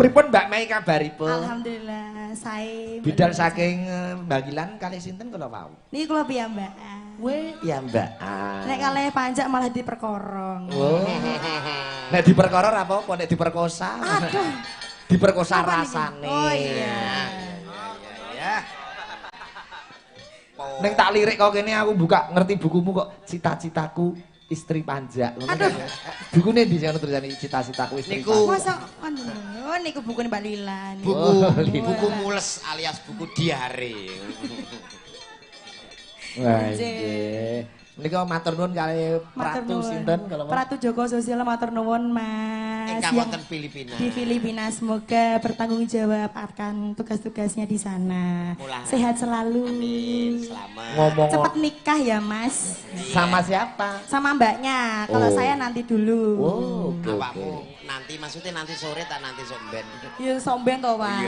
C: pripun Mbak Mei kabaripun?
A: Alhamdulillah, sae.
C: Bidal saking Bagilan kalih sinten kula wau?
A: Niki kula piyambakan.
C: Weh, piyambakan.
A: Nek kalih panjak malah diperkorong.
C: Oh. Nek diperkara apa apa nek diperkosa?
A: Aduh.
C: Diperkosa
A: Apa niki?
C: rasane.
A: Oh iya.
B: Ya.
C: Ning tak lirik kok kene aku buka ngerti bukumu kok cita-citaku istri panjak.
A: Aduh.
C: Bukune ndi sing ono tulisane cita-citaku istri
B: Niku.
C: panjak.
A: Masa oh niku bukune Mbak Lila.
B: Buku mules alias buku diare.
C: Wah, nggih. Nika matur nuwun kalih Pratu sinten kalau
A: Pratu Joko Sosial matur nuwun Mas.
B: Ingkang
A: Yang
B: wonten Filipina.
A: di Filipina semoga bertanggung jawab akan tugas-tugasnya di sana.
B: Mulai.
A: Sehat selalu.
B: Amin. Selamat.
C: ngomong
A: Cepat nikah ya Mas.
C: sama siapa?
A: Sama mbaknya. Kalau
C: Oh.
A: saya nanti dulu.
C: Oh, oke.
B: Awakmu nanti maksudnya nanti sore tak nanti somben.
A: Ya somben toh Pak.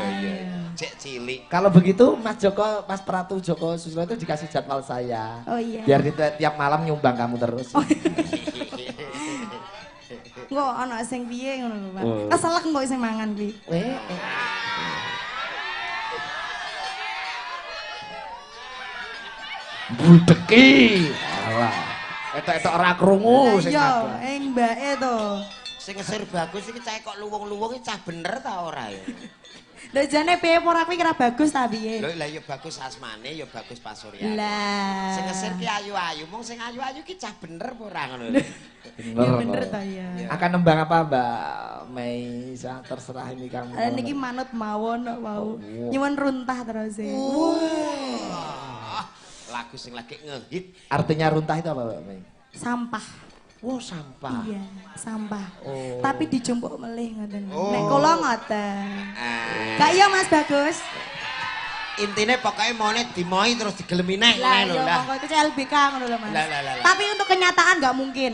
B: Cek cilik.
C: Kalau begitu Mas Joko, Mas Pratu Joko Susilo itu dikasih jadwal saya.
A: Oh iya.
C: Biar tiap malam nyumbang kamu terus.
A: Engko ana sing piye ngono lho Pak.
C: Oh.
A: Keselak engko sing mangan kuwi.
C: Budeki. Alah. Etok-etok ora krungu sing
A: Iya,
C: ngapa.
A: mbake to.
B: Sing ngesir bagus iki cah kok luwung-luwung iki cah bener ta ora ya?
A: Lho jane piye ora kuwi kira bagus ta piye?
B: Lho lah ya bagus asmane ya bagus pasuryane.
A: Lah.
B: Sing ngesir ki ayu-ayu, mung sing ayu-ayu ki cah bener apa ora ngono.
A: Ya bener ta ya.
C: Akan nembang apa Mbak Mei? Terserah ini kamu.
A: Niki manut mawon kok wau. Nyuwun runtah terus e.
B: Wah, lagu sing lagi ngehit.
C: Artinya runtah itu apa Mbak Mei?
A: Sampah.
C: Oh, sampah.
A: Iya, sampah.
C: Oh.
A: Tapi dijumpuk melih ngoten.
B: Oh.
A: Nek kula ngoten.
B: Ah.
A: Gak iya Mas Bagus.
B: Intine pokoknya maunya dimoi terus digelemi neh
D: Lah
B: lho
D: iya
B: lah.
D: monggo itu CLBK ngono lho Mas.
B: Lah.
D: Tapi untuk kenyataan nggak mungkin.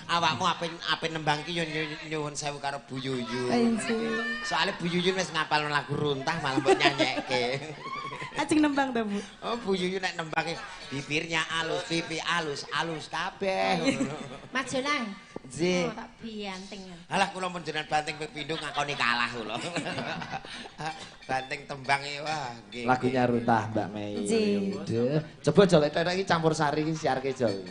B: Awakmu ape nembang ki yo nyuwun sewu karo Bu Yuyun.
D: Anjir.
B: Soale Bu Yuyun wis ngapal lagu runtah malah mbok nyanyekke.
D: Ajeng nembang ta, Bu?
B: Oh, Bu Yuyun nek nembang bibirnya alus, pipi alus kabeh.
E: Mas Jolang.
B: Ji.
E: Oh, tak bianting.
B: Alah kula mun jenengan banting pepindho ngakoni kalah kula. Banting tembang wah nggih.
C: Lagunya Runtah Mbak Mei.
D: Ji.
C: Duh, coba Jol iki campur sari iki siarke Jol.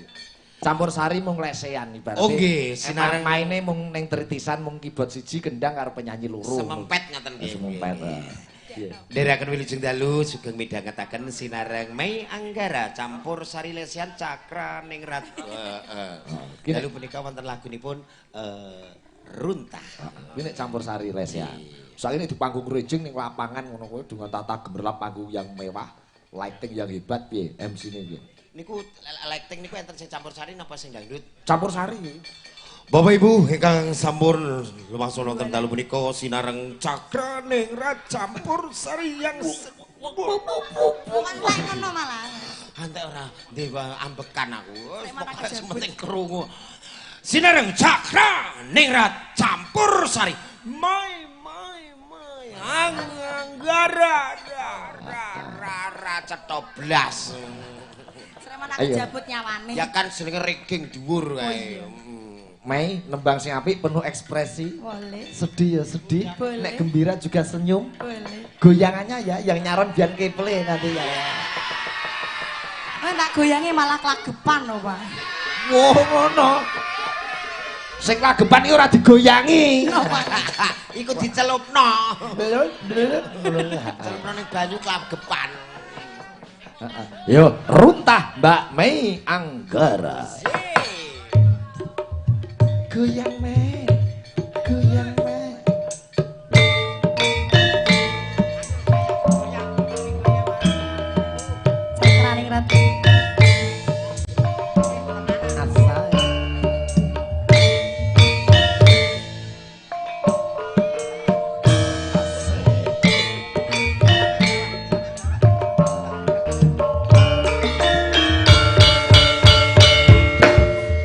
C: Campur sari mung lesehan ibaratnya.
B: Oh nggih, sinareng
C: maine mung ning tritisan mung keyboard siji gendang karo penyanyi loro.
B: semempet ngoten nggih.
C: Semempet. Iya.
B: Ndherekaken wilujeng dalu sugeng midhangetaken sinareng Mei Anggara campur sari lesehan cakra ningrat.
C: Heeh.
B: Dalu punika wonten lagunipun Runtah.
C: Kuwi nek campur sari lesehan. Soalnya di panggung rejing ning lapangan ngono kuwi dengan tata gemerlap panggung yang mewah, lighting yang hebat piye MC-ne piye.
B: Niku lighting niku enten sing campur sari napa sing dangdut?
C: Campur sari.
B: Bapak Ibu ingkang sampun lumangsung wonten dalu punika sinareng cakra ningrat campur sari yang
D: Bukan lek ngono malah.
B: antek ora dewa ambekan aku. Pokoke sementing krungu. Sinareng cakra ningrat campur sari. Mai Anggara ra cetoblas.
D: Sreman aku
C: Ayo.
D: jabut nyawane.
B: Ya kan jenenge reging dhuwur kae.
C: Mei nembang sing apik penuh ekspresi.
D: Boleh.
C: Sedih ya sedih,
D: Boleh.
C: nek gembira juga senyum.
D: Boleh.
C: Goyangannya ya yang nyaron biar keple nanti ya.
D: Tak goyangi malah klagepan lho, Pak.
C: Wah ngono. Sing lagepan iki ora digoyangi.
B: Iku dicelupno. Celupno ning banyu klagepan.
C: Yo, Runtah Mbak Mei Anggara. Goyang Mei. Goyang Mei.
D: Cakraning ratu.
C: Asal.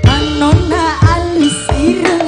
D: Anona alus ireng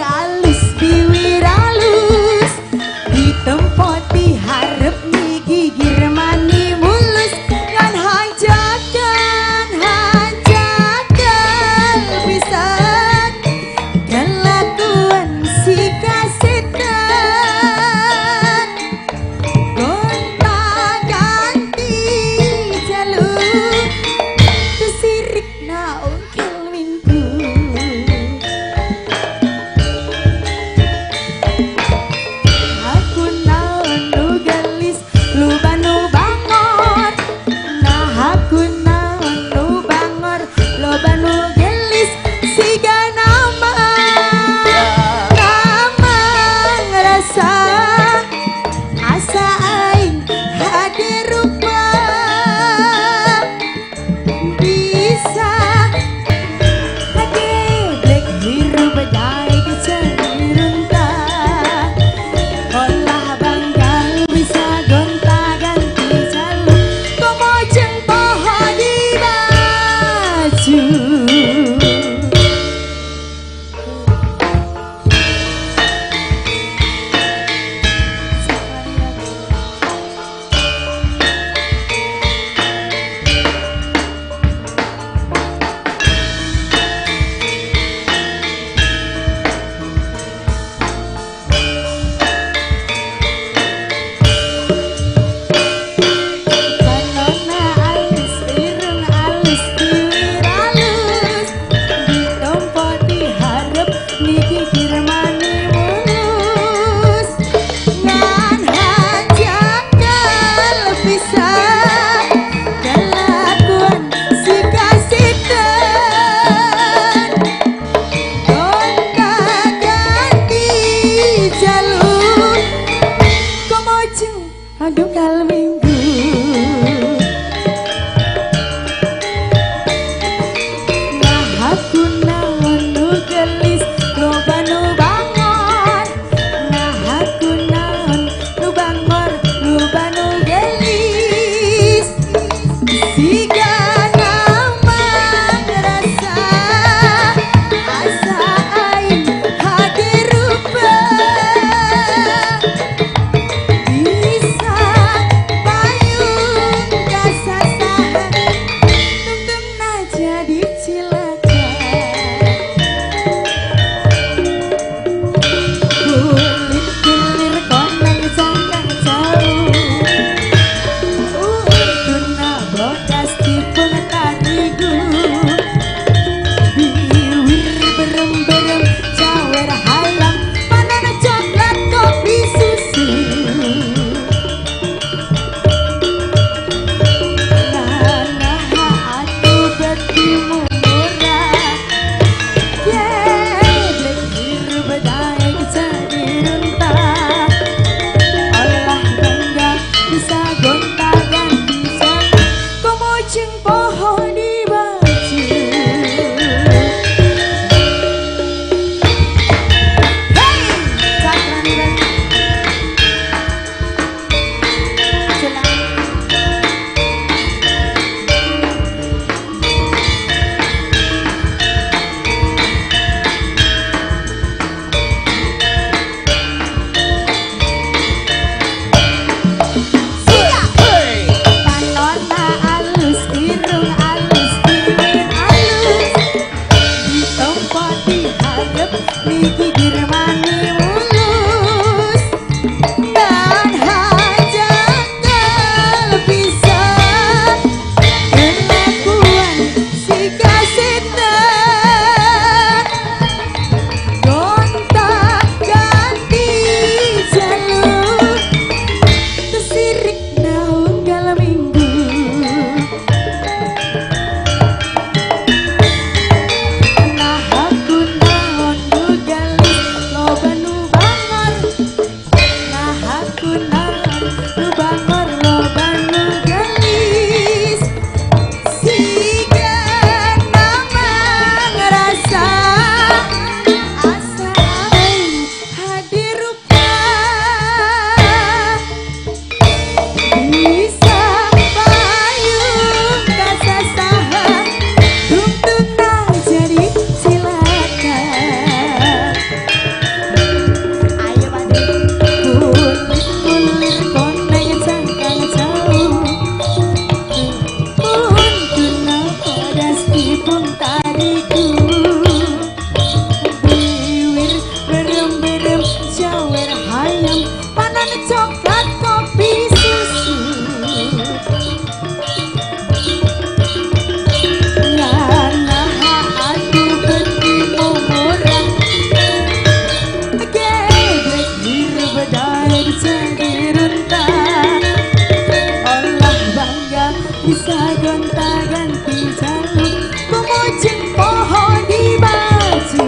D: gonta-ganti jaluk kumujing pohon di baju.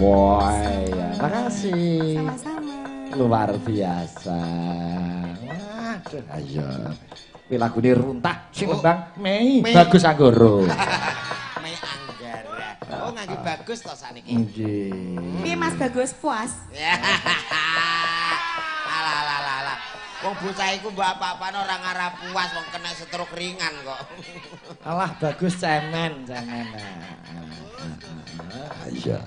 C: Wah, ya. Makasih.
D: Sama-sama.
C: Luar biasa. Waduh, ayo. Kuwi lagune runtak sing nembang Mei Bagus Anggoro.
B: Mei Anggara. Oh ngangge bagus to sakniki.
C: Nggih.
D: Piye Mas Bagus puas?
B: Alah. Wong bocah iku mbak apa-apane ora ngarep puas wong kena stroke ringan kok.
C: Alah Bagus cemen. Iya.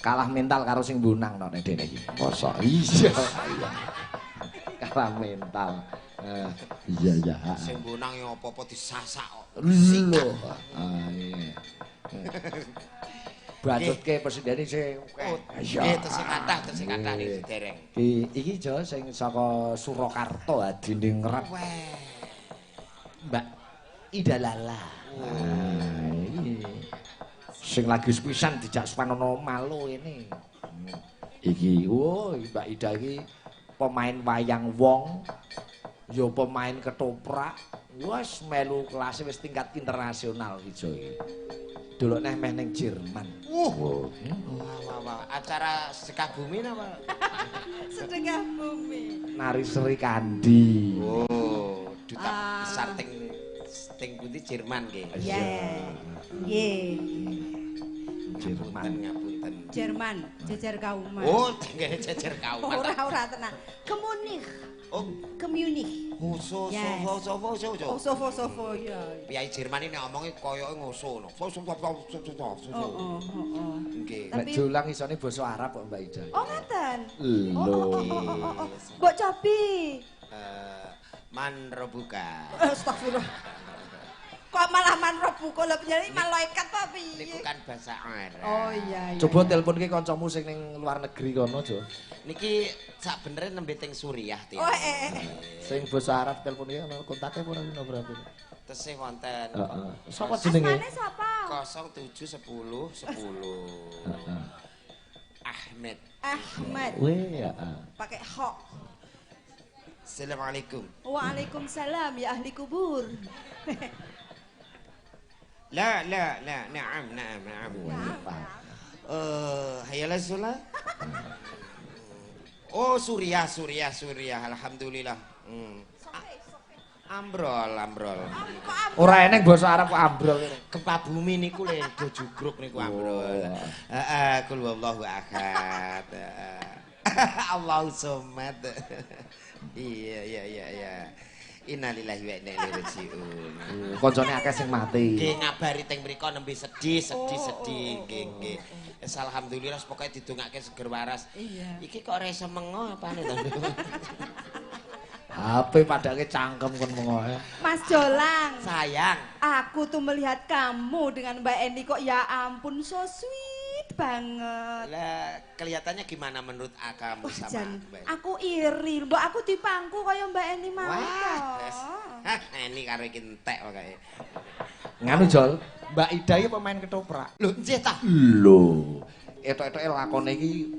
C: Kalah mental karo sing bunang no nek dene iki. Mosok iya. Kalah mental. Iya.
B: Sing bunang ya apa-apa disasak kok.
C: Lho. Iya. Bacutke presiden sing
B: Iya, tesih kathah ning dereng.
C: Iki Jo sing saka Surakarta adine ngerep. Mbak Ida Lala. Sing lagi sepisan dijak Spanono Malo ini. Iki, Mbak Ida iki pemain wayang wong, ya pemain ketoprak, wis melu kelas wis tingkat internasional iki Jo iki. Delok neh meh ning Jerman.
B: Wah. Acara Sedekah Bumi napa?
D: Sedekah bumi.
C: Nari Sri Kandi.
B: Oh, duta besar ting pundi Jerman nggih.
D: Nggih.
C: Jerman.
B: Ngapunten.
D: Jerman, jejer kauman.
B: Oh, nggih jejer kauman.
D: Ora tenan. Kemunich.
B: Oh,
D: Kemunich.
B: ngoso
D: Oh, sofo ya.
B: Piyai Jerman ini ngomongi koyoke ngoso no.
D: Oh.
B: Nggih.
C: Nek jolang isone basa Arab kok Mbak Ida.
D: Oh, ngaten.
C: Lho.
D: Mbok Cobi.
B: Man robuka.
D: Astagfirullah. Kok malah manrobuka lho penjane malaikat apa
B: Niku
D: piye?
B: kan bahasa Arab.
D: Oh iya.
C: Coba teleponke kancamu sing ning luar negeri kono, Jo.
B: Niki sak benere nembe teng Suriah tiap.
D: Oh
C: Sing basa Arab teleponke ana kontaknya ora ono berapa.
B: Tesih wonten.
C: Heeh. Sapa jenenge?
D: Asmane sapa?
B: 0710 10. Ahmed.
D: Ahmad.
C: Weh, heeh.
D: Pakai ho.
B: Assalamualaikum.
D: Waalaikumsalam ya ahli kubur.
B: La, na'am. Hayalah sholat. Oh, Suriah. Alhamdulillah. Ambrol.
C: Ora eneng basa Arab kok ambrol.
B: Gempa bumi niku lho do jugruk niku ambrol. Heeh, kul wallahu ahad. Allahu somad. Iya. Innalillahi wa inna ilaihi raji'un.
C: Koncone akeh sing mati.
B: Nggih ngabari teng mriku nembe sedih. Nggih. Wis alhamdulillah pokoke didongake seger waras.
D: Iya.
B: Iki kok ora iso mengo apane to?
C: HP padake cangkem kon mengoe.
D: Mas Jolang.
B: Sayang.
D: Aku tuh melihat kamu dengan Mbak Eni kok ya ampun so sweet banget.
B: Lah kelihatannya gimana menurut kamu sama
D: Jan,
B: Mbak?
D: aku iri, mbok aku dipangku kaya Mbak Eni mau.
B: Wah, ini karo iki entek pokoke.
C: Nganu Jol, Mbak Ida iki pemain ketoprak.
B: Lho, nggih ta?
C: Lho. Etok-etoke lakone iki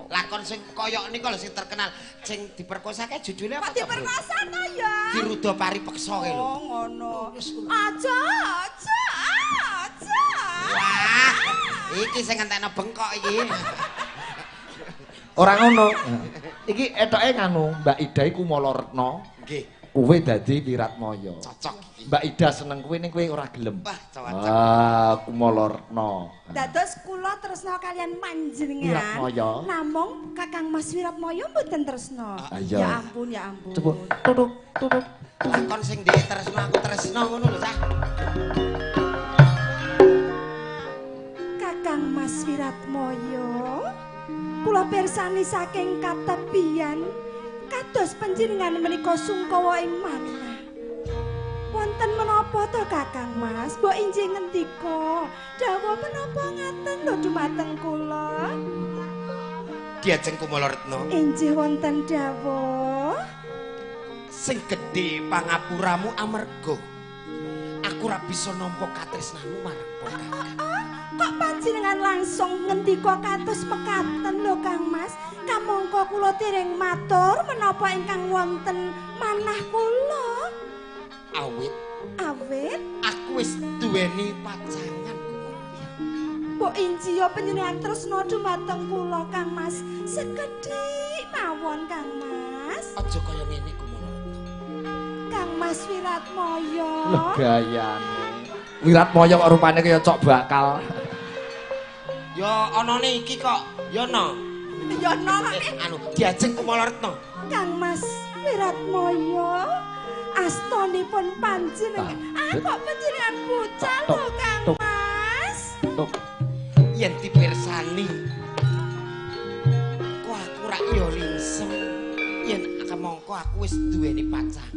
B: Lakon sing koyok niku lho sing terkenal, sing diperkosake judulnya apa?
D: Kok diperkosa ta ya?
B: Dirudo Paripeksa kae lho.
D: Oh ngono. Aja.
B: Wah, iki sing ngentekno bengkok iki.
C: Ora ngono. Iki etoke nganu, Mbak Ida iku Malaretna.
B: Nggih.
C: Kowe dadi Wiratmaya.
B: Cocok iki.
C: Mbak Ida seneng kowe ning kowe ora gelem.
B: Wah, cocok.
C: Aku Malaretna.
D: Dados kula tresna kalian panjenengan.
C: Wiratmaya.
D: Namung Kakang Mas Wiratmaya mboten tresna.
C: Ayo.
D: Ya ampun.
C: Coba tutuk.
B: Lakon sing dhek tresno aku tresno ngono lho, Cah.
D: Kakang Mas Wiratmaya, kula pirsani saking katepian kados panjenengan menika sungkawa ing manah. Wonten menapa to Kakang Mas? Mbok injih ngendika, dawuh menapa ngaten lho dumateng kula?
B: Diajeng Kumalaretna.
D: Injih wonten dawuh.
B: Sing gedhe pangapuramu amarga aku ora bisa nampa katresnamu marang Kakang.
D: Kok panjenengan langsung ngendika kados mekaten lho Kang Mas? Kamangka kula dereng matur menapa ingkang wonten manah kula.
B: Awit aku wis duweni pacangan.
D: Mbok injiya panjenengan tresna dumateng kula Kang Mas. Sekedhik mawon Kang Mas.
B: Aja kaya ngene Kumala.
D: Kang Mas Wiratmaya.
C: Lho gayane. Wiratmaya kok rupane kaya cok bakal.
B: Ya anane iki kok, ya no.
D: Ya no
B: Anu diajeng Kumala Retna.
D: Kang Mas Wiratmaya. Astonipun panjenengan. Kok panjenengan bocah lho Kang Mas.
B: Yen dipirsani kok aku rak ya lingsem yen kamangka aku wis duweni pacar.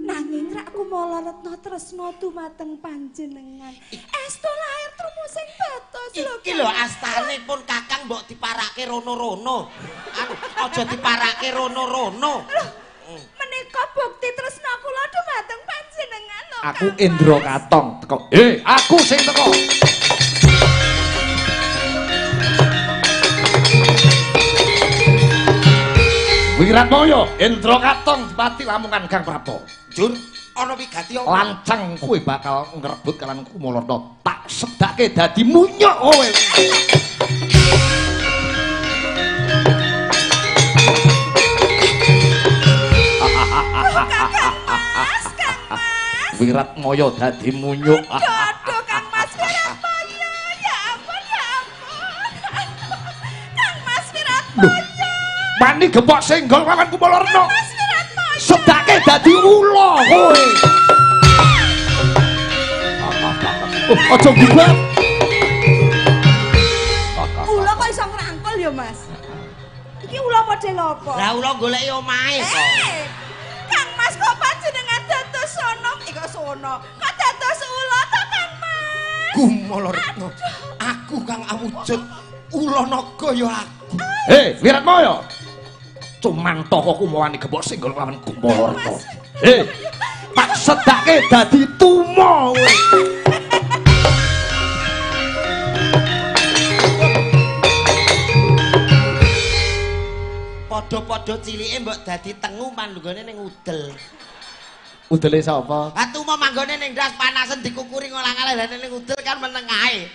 D: Nanging rak Kumala Retna tresna dumateng panjenengan. Estu lair trumusing batos lho.
B: Iki lho astane pun Kakang mbok diparake rono-rono. Anu aja diparake rono-rono.
D: Menika bukti tresna kula dumateng panjenengan lho.
C: Aku Indra Katong teko. Aku sing teko. Wiratmaya, Indra Katong Pati Lamongan Kang Prabu.
B: Jun, ana wigati apa?
C: Lanceng kowe bakal ngrebut kalian Kumala Retna. Tak sedake dadi munyuk kowe. Wiratmaya dadi munyuk.
D: Aduh Kang Mas Wiratmaya. Ya ampun, ya ampun. Kang Mas Wiratmaya.
C: Mani gempok senggol lawan Kumala Retna.
D: Mas Wiratmaya.
C: Sedake dadi ula kowe. Aja gubat.
D: Ula kok iso ngrangkul ya, Mas? Iki ula model apa?
B: Lah ula goleki omahe kok.
D: Kang Mas kok panjenengan dados sono? Kok sono? Kok dados ula to Kang Mas?
B: Kumala Retna. Aku Kang Awujud ula naga ya aku.
C: Wiratmaya. Cuman toko kumawani gembok singgol lawan Kumala Retna. Tak sedake dadi tuma kowe.
B: Padha-padha cilike mbok dadi tengu panggone ning udel.
C: Udele sapa?
B: Tuma manggone ning ndas panasen dikukuri ngolang-alane ning udel kan meneng ae.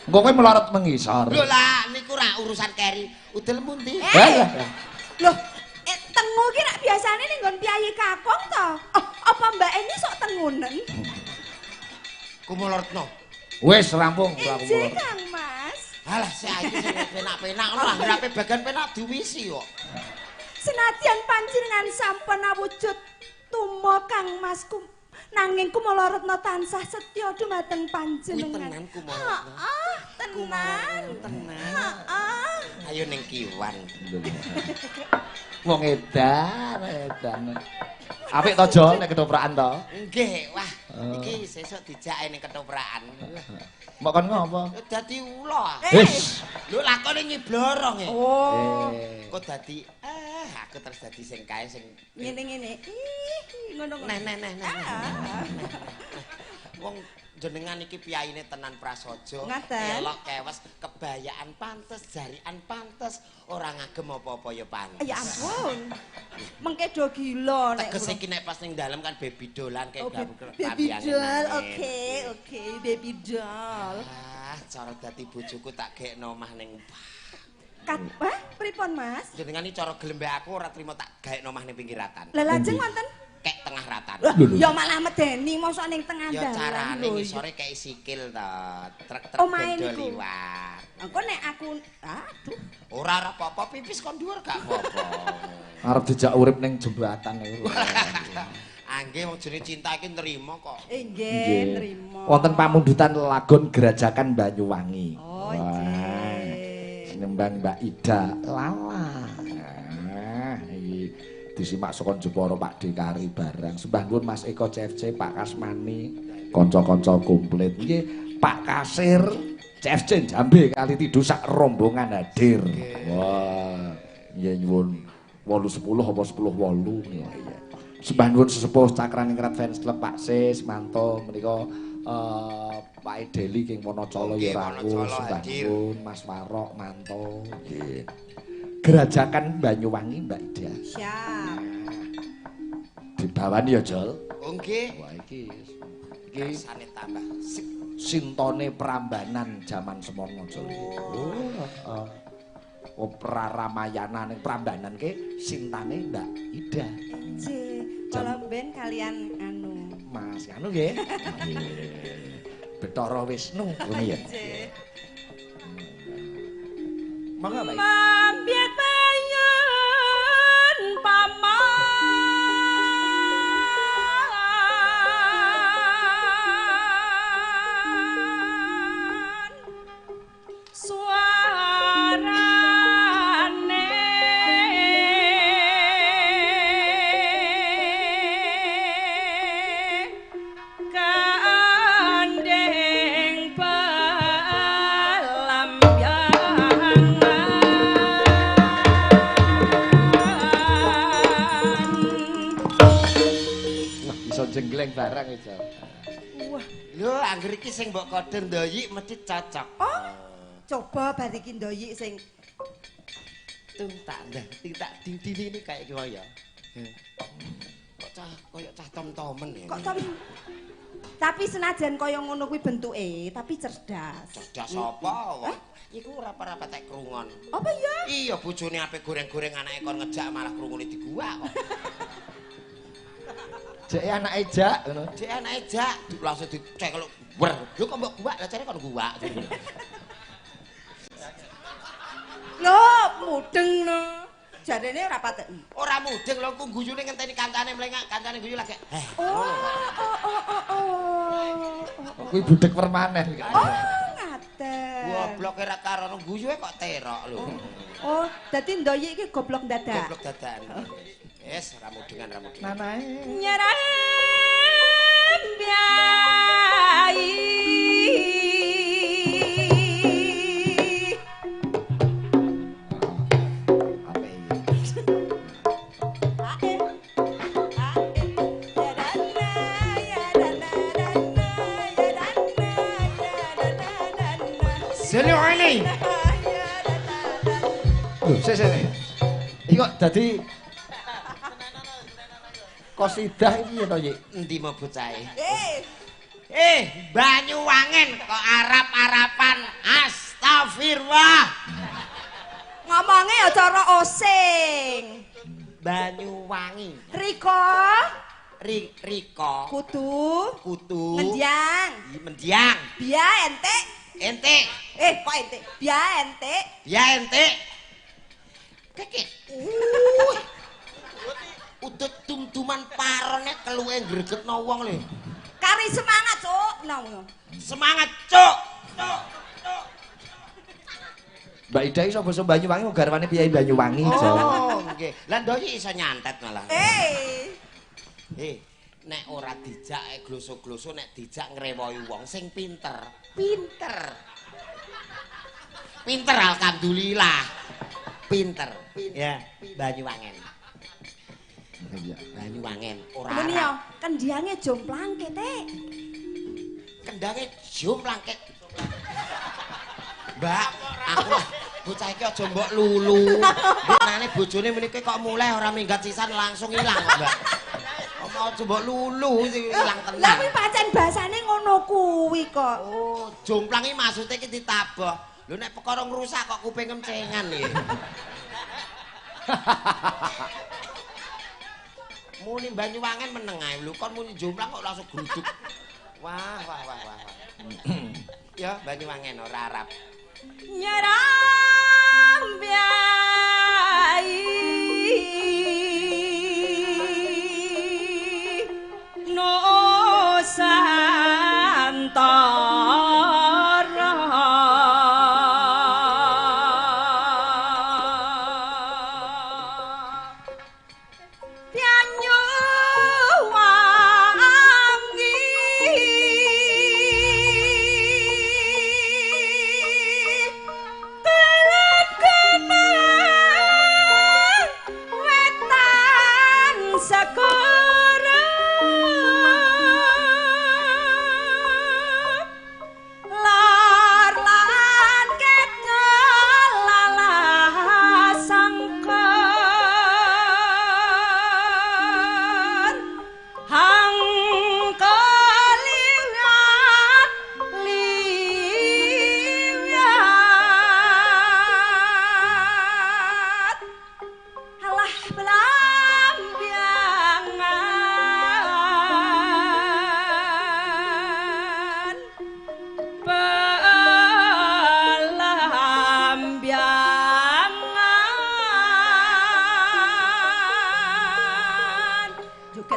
C: Engko kowe melarat mengisor.
B: Lho lah niku ra urusan keri. Udel pundi?
D: Loh, tengu ki rak biasane ning nggon Piyayi Kakung to. Apa Mbak Eni sok tengunen?
B: Kumala Retna.
C: Wis rampung
D: Injih Kang Mas.
B: Alah saiki sing penak-penak ngono lah ngerape bagian penak diwisi kok.
D: Senadyan panjenengan sampun awujud tuma Kang Mas nanging Kumala Retna tansah setya dumateng panjenengan.
B: Tenan Kumala Retna.
D: Tenan.
B: Ayo ning kiwan.
C: Wong edan. Apik to Jo nek ketoprakan to?
B: Nggih, wah iki sesuk dijake ning ketoprakan.
C: Mbok kon ngopo?
B: Dadi ula.
C: Wis.
B: Lho lakone nyiblorong e.
D: Oh.
B: Kok dadi aku terus dadi sing kae sing
D: Ngene-ngene. Ngono.
B: Nah. Wong jenengan iki piyayine tenan prasaja. Elok kewes, kebayaan pantes, jarian pantes, ora ngagem apa-apa ya pantes.
D: Ya ampun. Mengke do gila nek.
B: Tegese iki nek pas ning dalem kan baby dolan kayak
D: Baby doll, oke, baby doll.
B: Cara dadi bojoku tak gekno omah ning
D: Pripun Mas?
B: jenengan iki cara gelem aku ora trimo tak gaekno omah ning pinggir ratan.
D: Lah lajeng wonten
B: Kek tengah ratan.
D: Ya malah medeni mosok ning tengah dalan.
B: Ya carane ngisore kek sikil to. Trek-trek
D: Omahe
B: bendo
D: niku.
B: liwat.
D: Engko nek aku aduh.
B: Ora apa-apa pipis kon dhuwur gak apa-apa.
C: Arep dijak urip ning jembatan niku.
B: Angge wong jenenge cinta iki nrimo kok.
D: Nggih, nrimo.
C: Wonten pamundutan lagon Gerajakan Banyuwangi.
D: Oh, nggih.
C: Nembang Mbak Ida Lala. Iki disimak saka Jepara Pak Dekari barang. Sembah nuwun Mas Eko CFC, Pak Kasmani, kanca-kanca komplit. Nggih, Pak Kasir CFC Jambe kali tidu sak rombongan hadir. Wah, nggih nyuwun 8-10 apa 10-8 ya. Sembah nuwun sesepuh Cakraningrat Fans Club Pak Sis Manto menika Pak Edeli king Wonocolo ya raku sembah nuwun Mas Warok Manto nggih. Gerajakan Banyuwangi Mbak Ida.
D: Siap.
C: Dibawani ya, Jol.
B: Oh nggih.
C: Wah iki
B: Rasane tambah sik.
C: Sintone Prambanan jaman semono, Jol. Oh. Opera Ramayana ning Prambanan ke sintane Mbak Ida.
D: Nggih, kula ben kalian anu.
C: Mas anu nggih. Bathara Wisnu ngono ya.
D: Nggih.
C: Monggo Mbak.
A: Mambyet payen paman suarane kandeng
C: jenggleng barang itu.
D: Wah,
B: Lho, angger iki sing mbok kode ndoyik mesti cocok.
D: oh. Coba bar iki ndoyik sing
B: Tung tak ngerti tak dindini ini kayak gimana ya? Kok cah koyo cah tom-tomen ya.
D: kok tapi senajan kaya ngono kuwi bentuke, tapi cerdas.
B: Cerdas apa? Iku ora patek krungon.
D: Apa ya?
B: Iya bojone ape goreng-goreng anake kon ngejak malah krungune diguak kok.
C: Jek anake jak ngono.
B: Jek anake jak langsung dicekeluk. Wer, lho kok mbok guak, lah jare kon guak.
D: Loh, mudeng no. Jarene ora patek.
B: Ora mudeng lho ku guyune ngenteni kancane mlengak, kancane guyu lagi.
D: Oh.
C: Kuwi budhek permanen.
D: Oh, ngaten.
B: Goblok ora karo guyune kok terok lho.
D: Oh, dadi ndoyik iki goblok dadak.
B: Goblok dadakan. Wes ra mudengan ra mudengan.
C: Nanae.
A: nyerah biayi
C: Apa iki?
B: Sini ini.
C: Lho, sik. Iki kok dadi kosidah iki ya to, Yik?
B: Endi mau bocahe?
D: Eh,
B: Banyuwangen kok arap-arapan. Astagfirullah.
D: ngomongnya ya cara osing.
B: Banyuwangi.
D: Riko,
B: Riko.
D: kudu,
B: Kutu.
D: mendiang,
B: Mendiang.
D: bia ente.
B: Ente.
D: Kok ente? Bia ente.
B: Ya ente. Kekek. Udut tum-tuman parone keluwe gregetno wong lho.
D: Kari semangat, Cuk.
B: Semangat, Cuk.
C: Mbak Ida iso basa Banyuwangi wong garwane piyai Banyuwangi, Jo.
B: Oh, nggih. Lah ndoyi iso nyantet malah. Nek ora dijak gloso-gloso nek dijak ngrewohi wong sing pinter. Pinter alhamdulillah. Pinter. Ya, Banyuwangen. Banyuwangen ora.
D: Ngene ya, kendiange jomplangke, Teh.
B: Kendange jomplangke. Mbak, aku bocah iki aja mbok lulu. Benane bojone meniki kok mulai ora minggat sisan langsung ilang kok, Mbak. Apa aja mbok lulu ilang
D: Lah
B: tenan.
D: kuwi pancen basane ngono kuwi kok.
B: Oh, jomplang iki maksude iki ditaboh. Lho nek perkara ngrusak kok kuping emcengan iki. Muni Banyuwangen meneng ae lho, kon muni jomplang kok langsung gruduk. Wah. Ya, Banyuwangen ora Arab.
A: nyerah biayi Nusantara Banyuwangi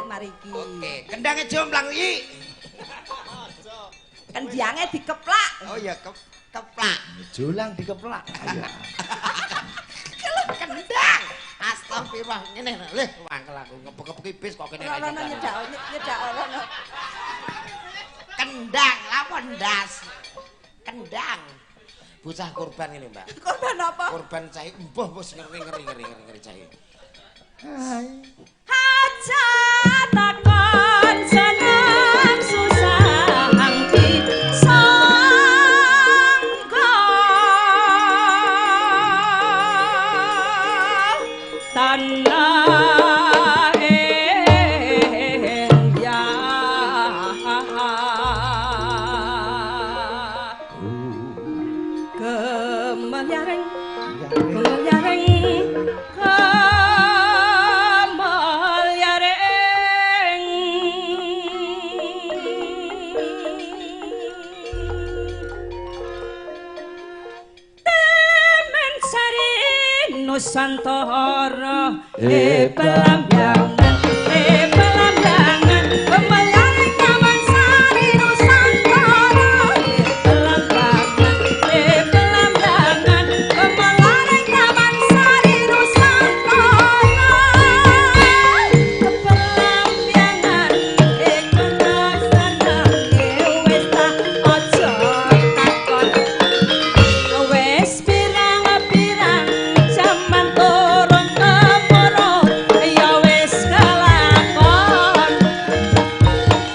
D: mariki.
B: Oke, kendangnya jomplang iki.
D: Kendiange dikeplak.
B: Oh iya, keplak.
C: Jolang dikeplak. Ayo.
B: Kendang. Astagfirullah, ngene lho, wangkel aku ngepek-ngepek bis kok kene.
D: Ora ono nyedak ono.
B: Kendang, lha ndas. Kendang. Bocah kurban ini, Mbak.
D: Kurban apa?
B: Kurban cah embuh wis ngeri cah.
C: Hai.
A: Aja takon seneng susah angki sangka tanah ya kemelyaring Nusantara pelambangan pemelyaring Taman Sari Nusantara pelambangan pemelyaring Taman Sari Nusantara pelambangan kenasanane wis tak aja takon wis pirang-pirang jaman turun temurun ya wis kelakon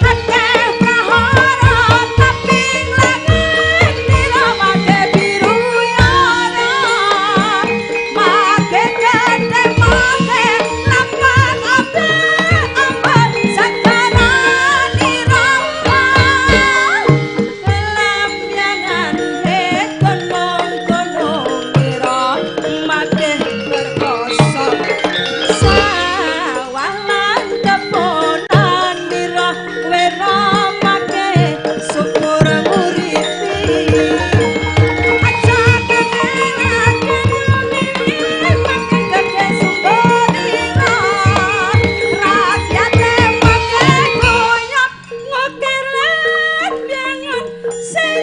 A: akeh prahara tapi langit diramake biru yara make gede make lampan ape amban sakarani rampang pelambangan kono kira make perkoso sawalan keponan mira wera make syukur nguripi aja kenake muni make gede sumberira rakyate make goyok ngokilet biangan sing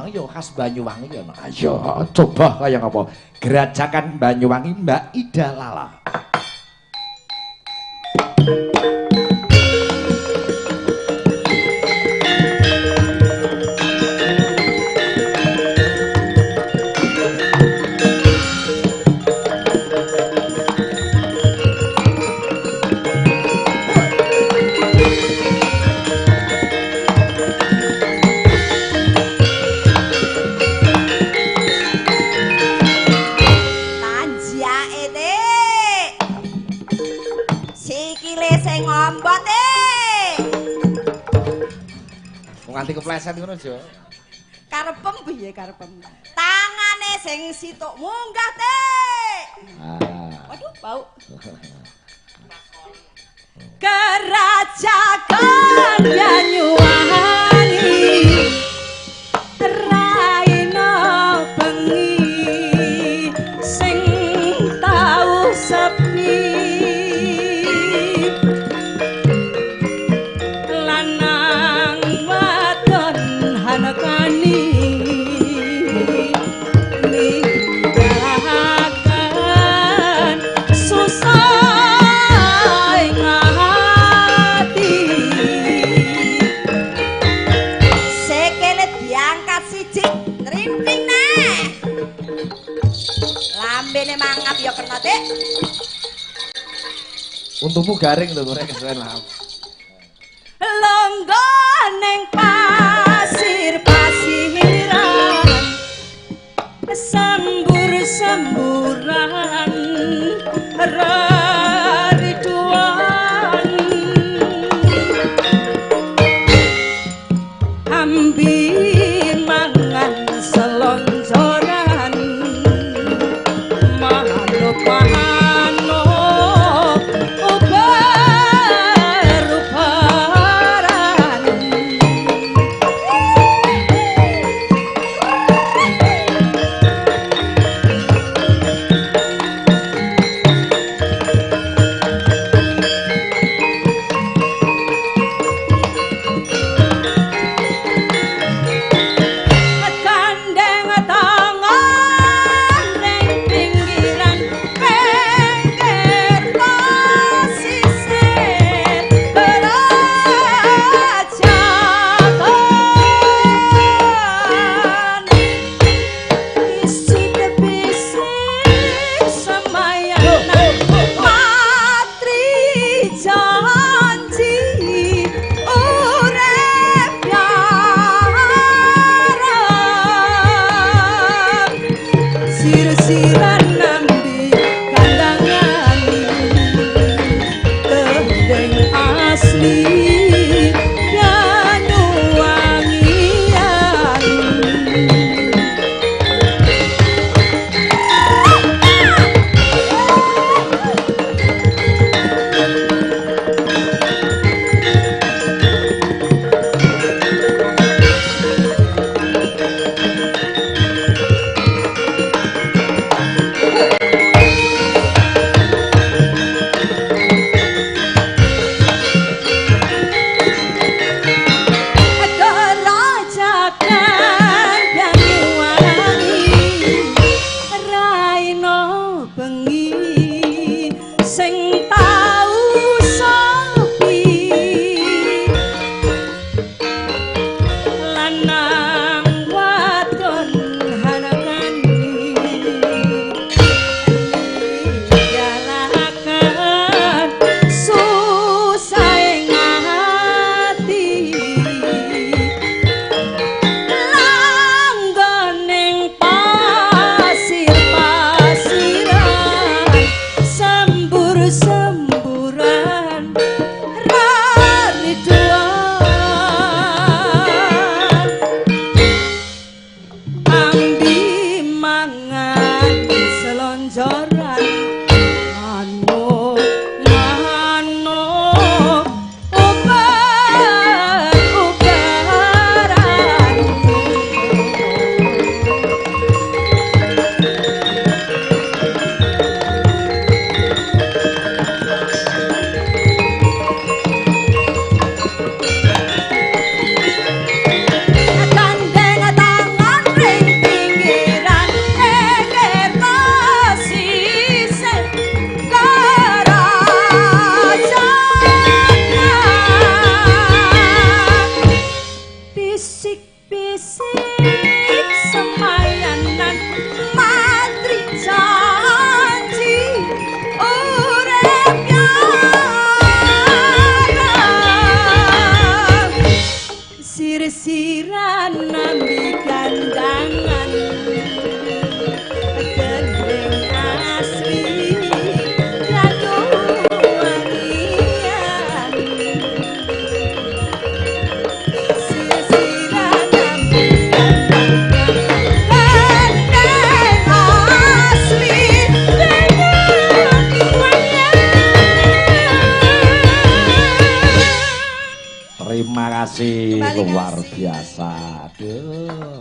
C: Ayo khas Banyuwangi ya. Ayo coba kayak apa? Gerajakan Banyuwangi Mbak Ida Lala.
D: Tanjake Dik. Sikile sing ngombot
C: Nganti kepleset ngono aja.
D: karepem piye karepem? Tangane sing situk munggah Dik. Waduh, bau. Kerajakan Banyuwangi raina bengi sing tau sepi lanang wadon hanekani ninggalkan susah ing ati sekele diangkat siji nrimping neh lambene mangap ya kena Dik.
C: Untukmu garing lho korek kesuwen lah.
D: Longgo ning pasir-pasiran sembur-semburan reriduan ambi mangan selonjoran manuk-manuk
C: Terima kasih luar biasa. Aduh.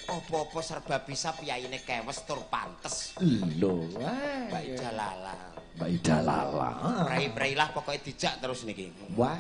B: Apa-apa serba bisa piyaine kewes tur pantes.
C: Lho,
B: Mbak Ida Lala.
C: Mbak Ida Lala.
B: Prai-prai lah pokoknya dijak terus niki.
C: Wah,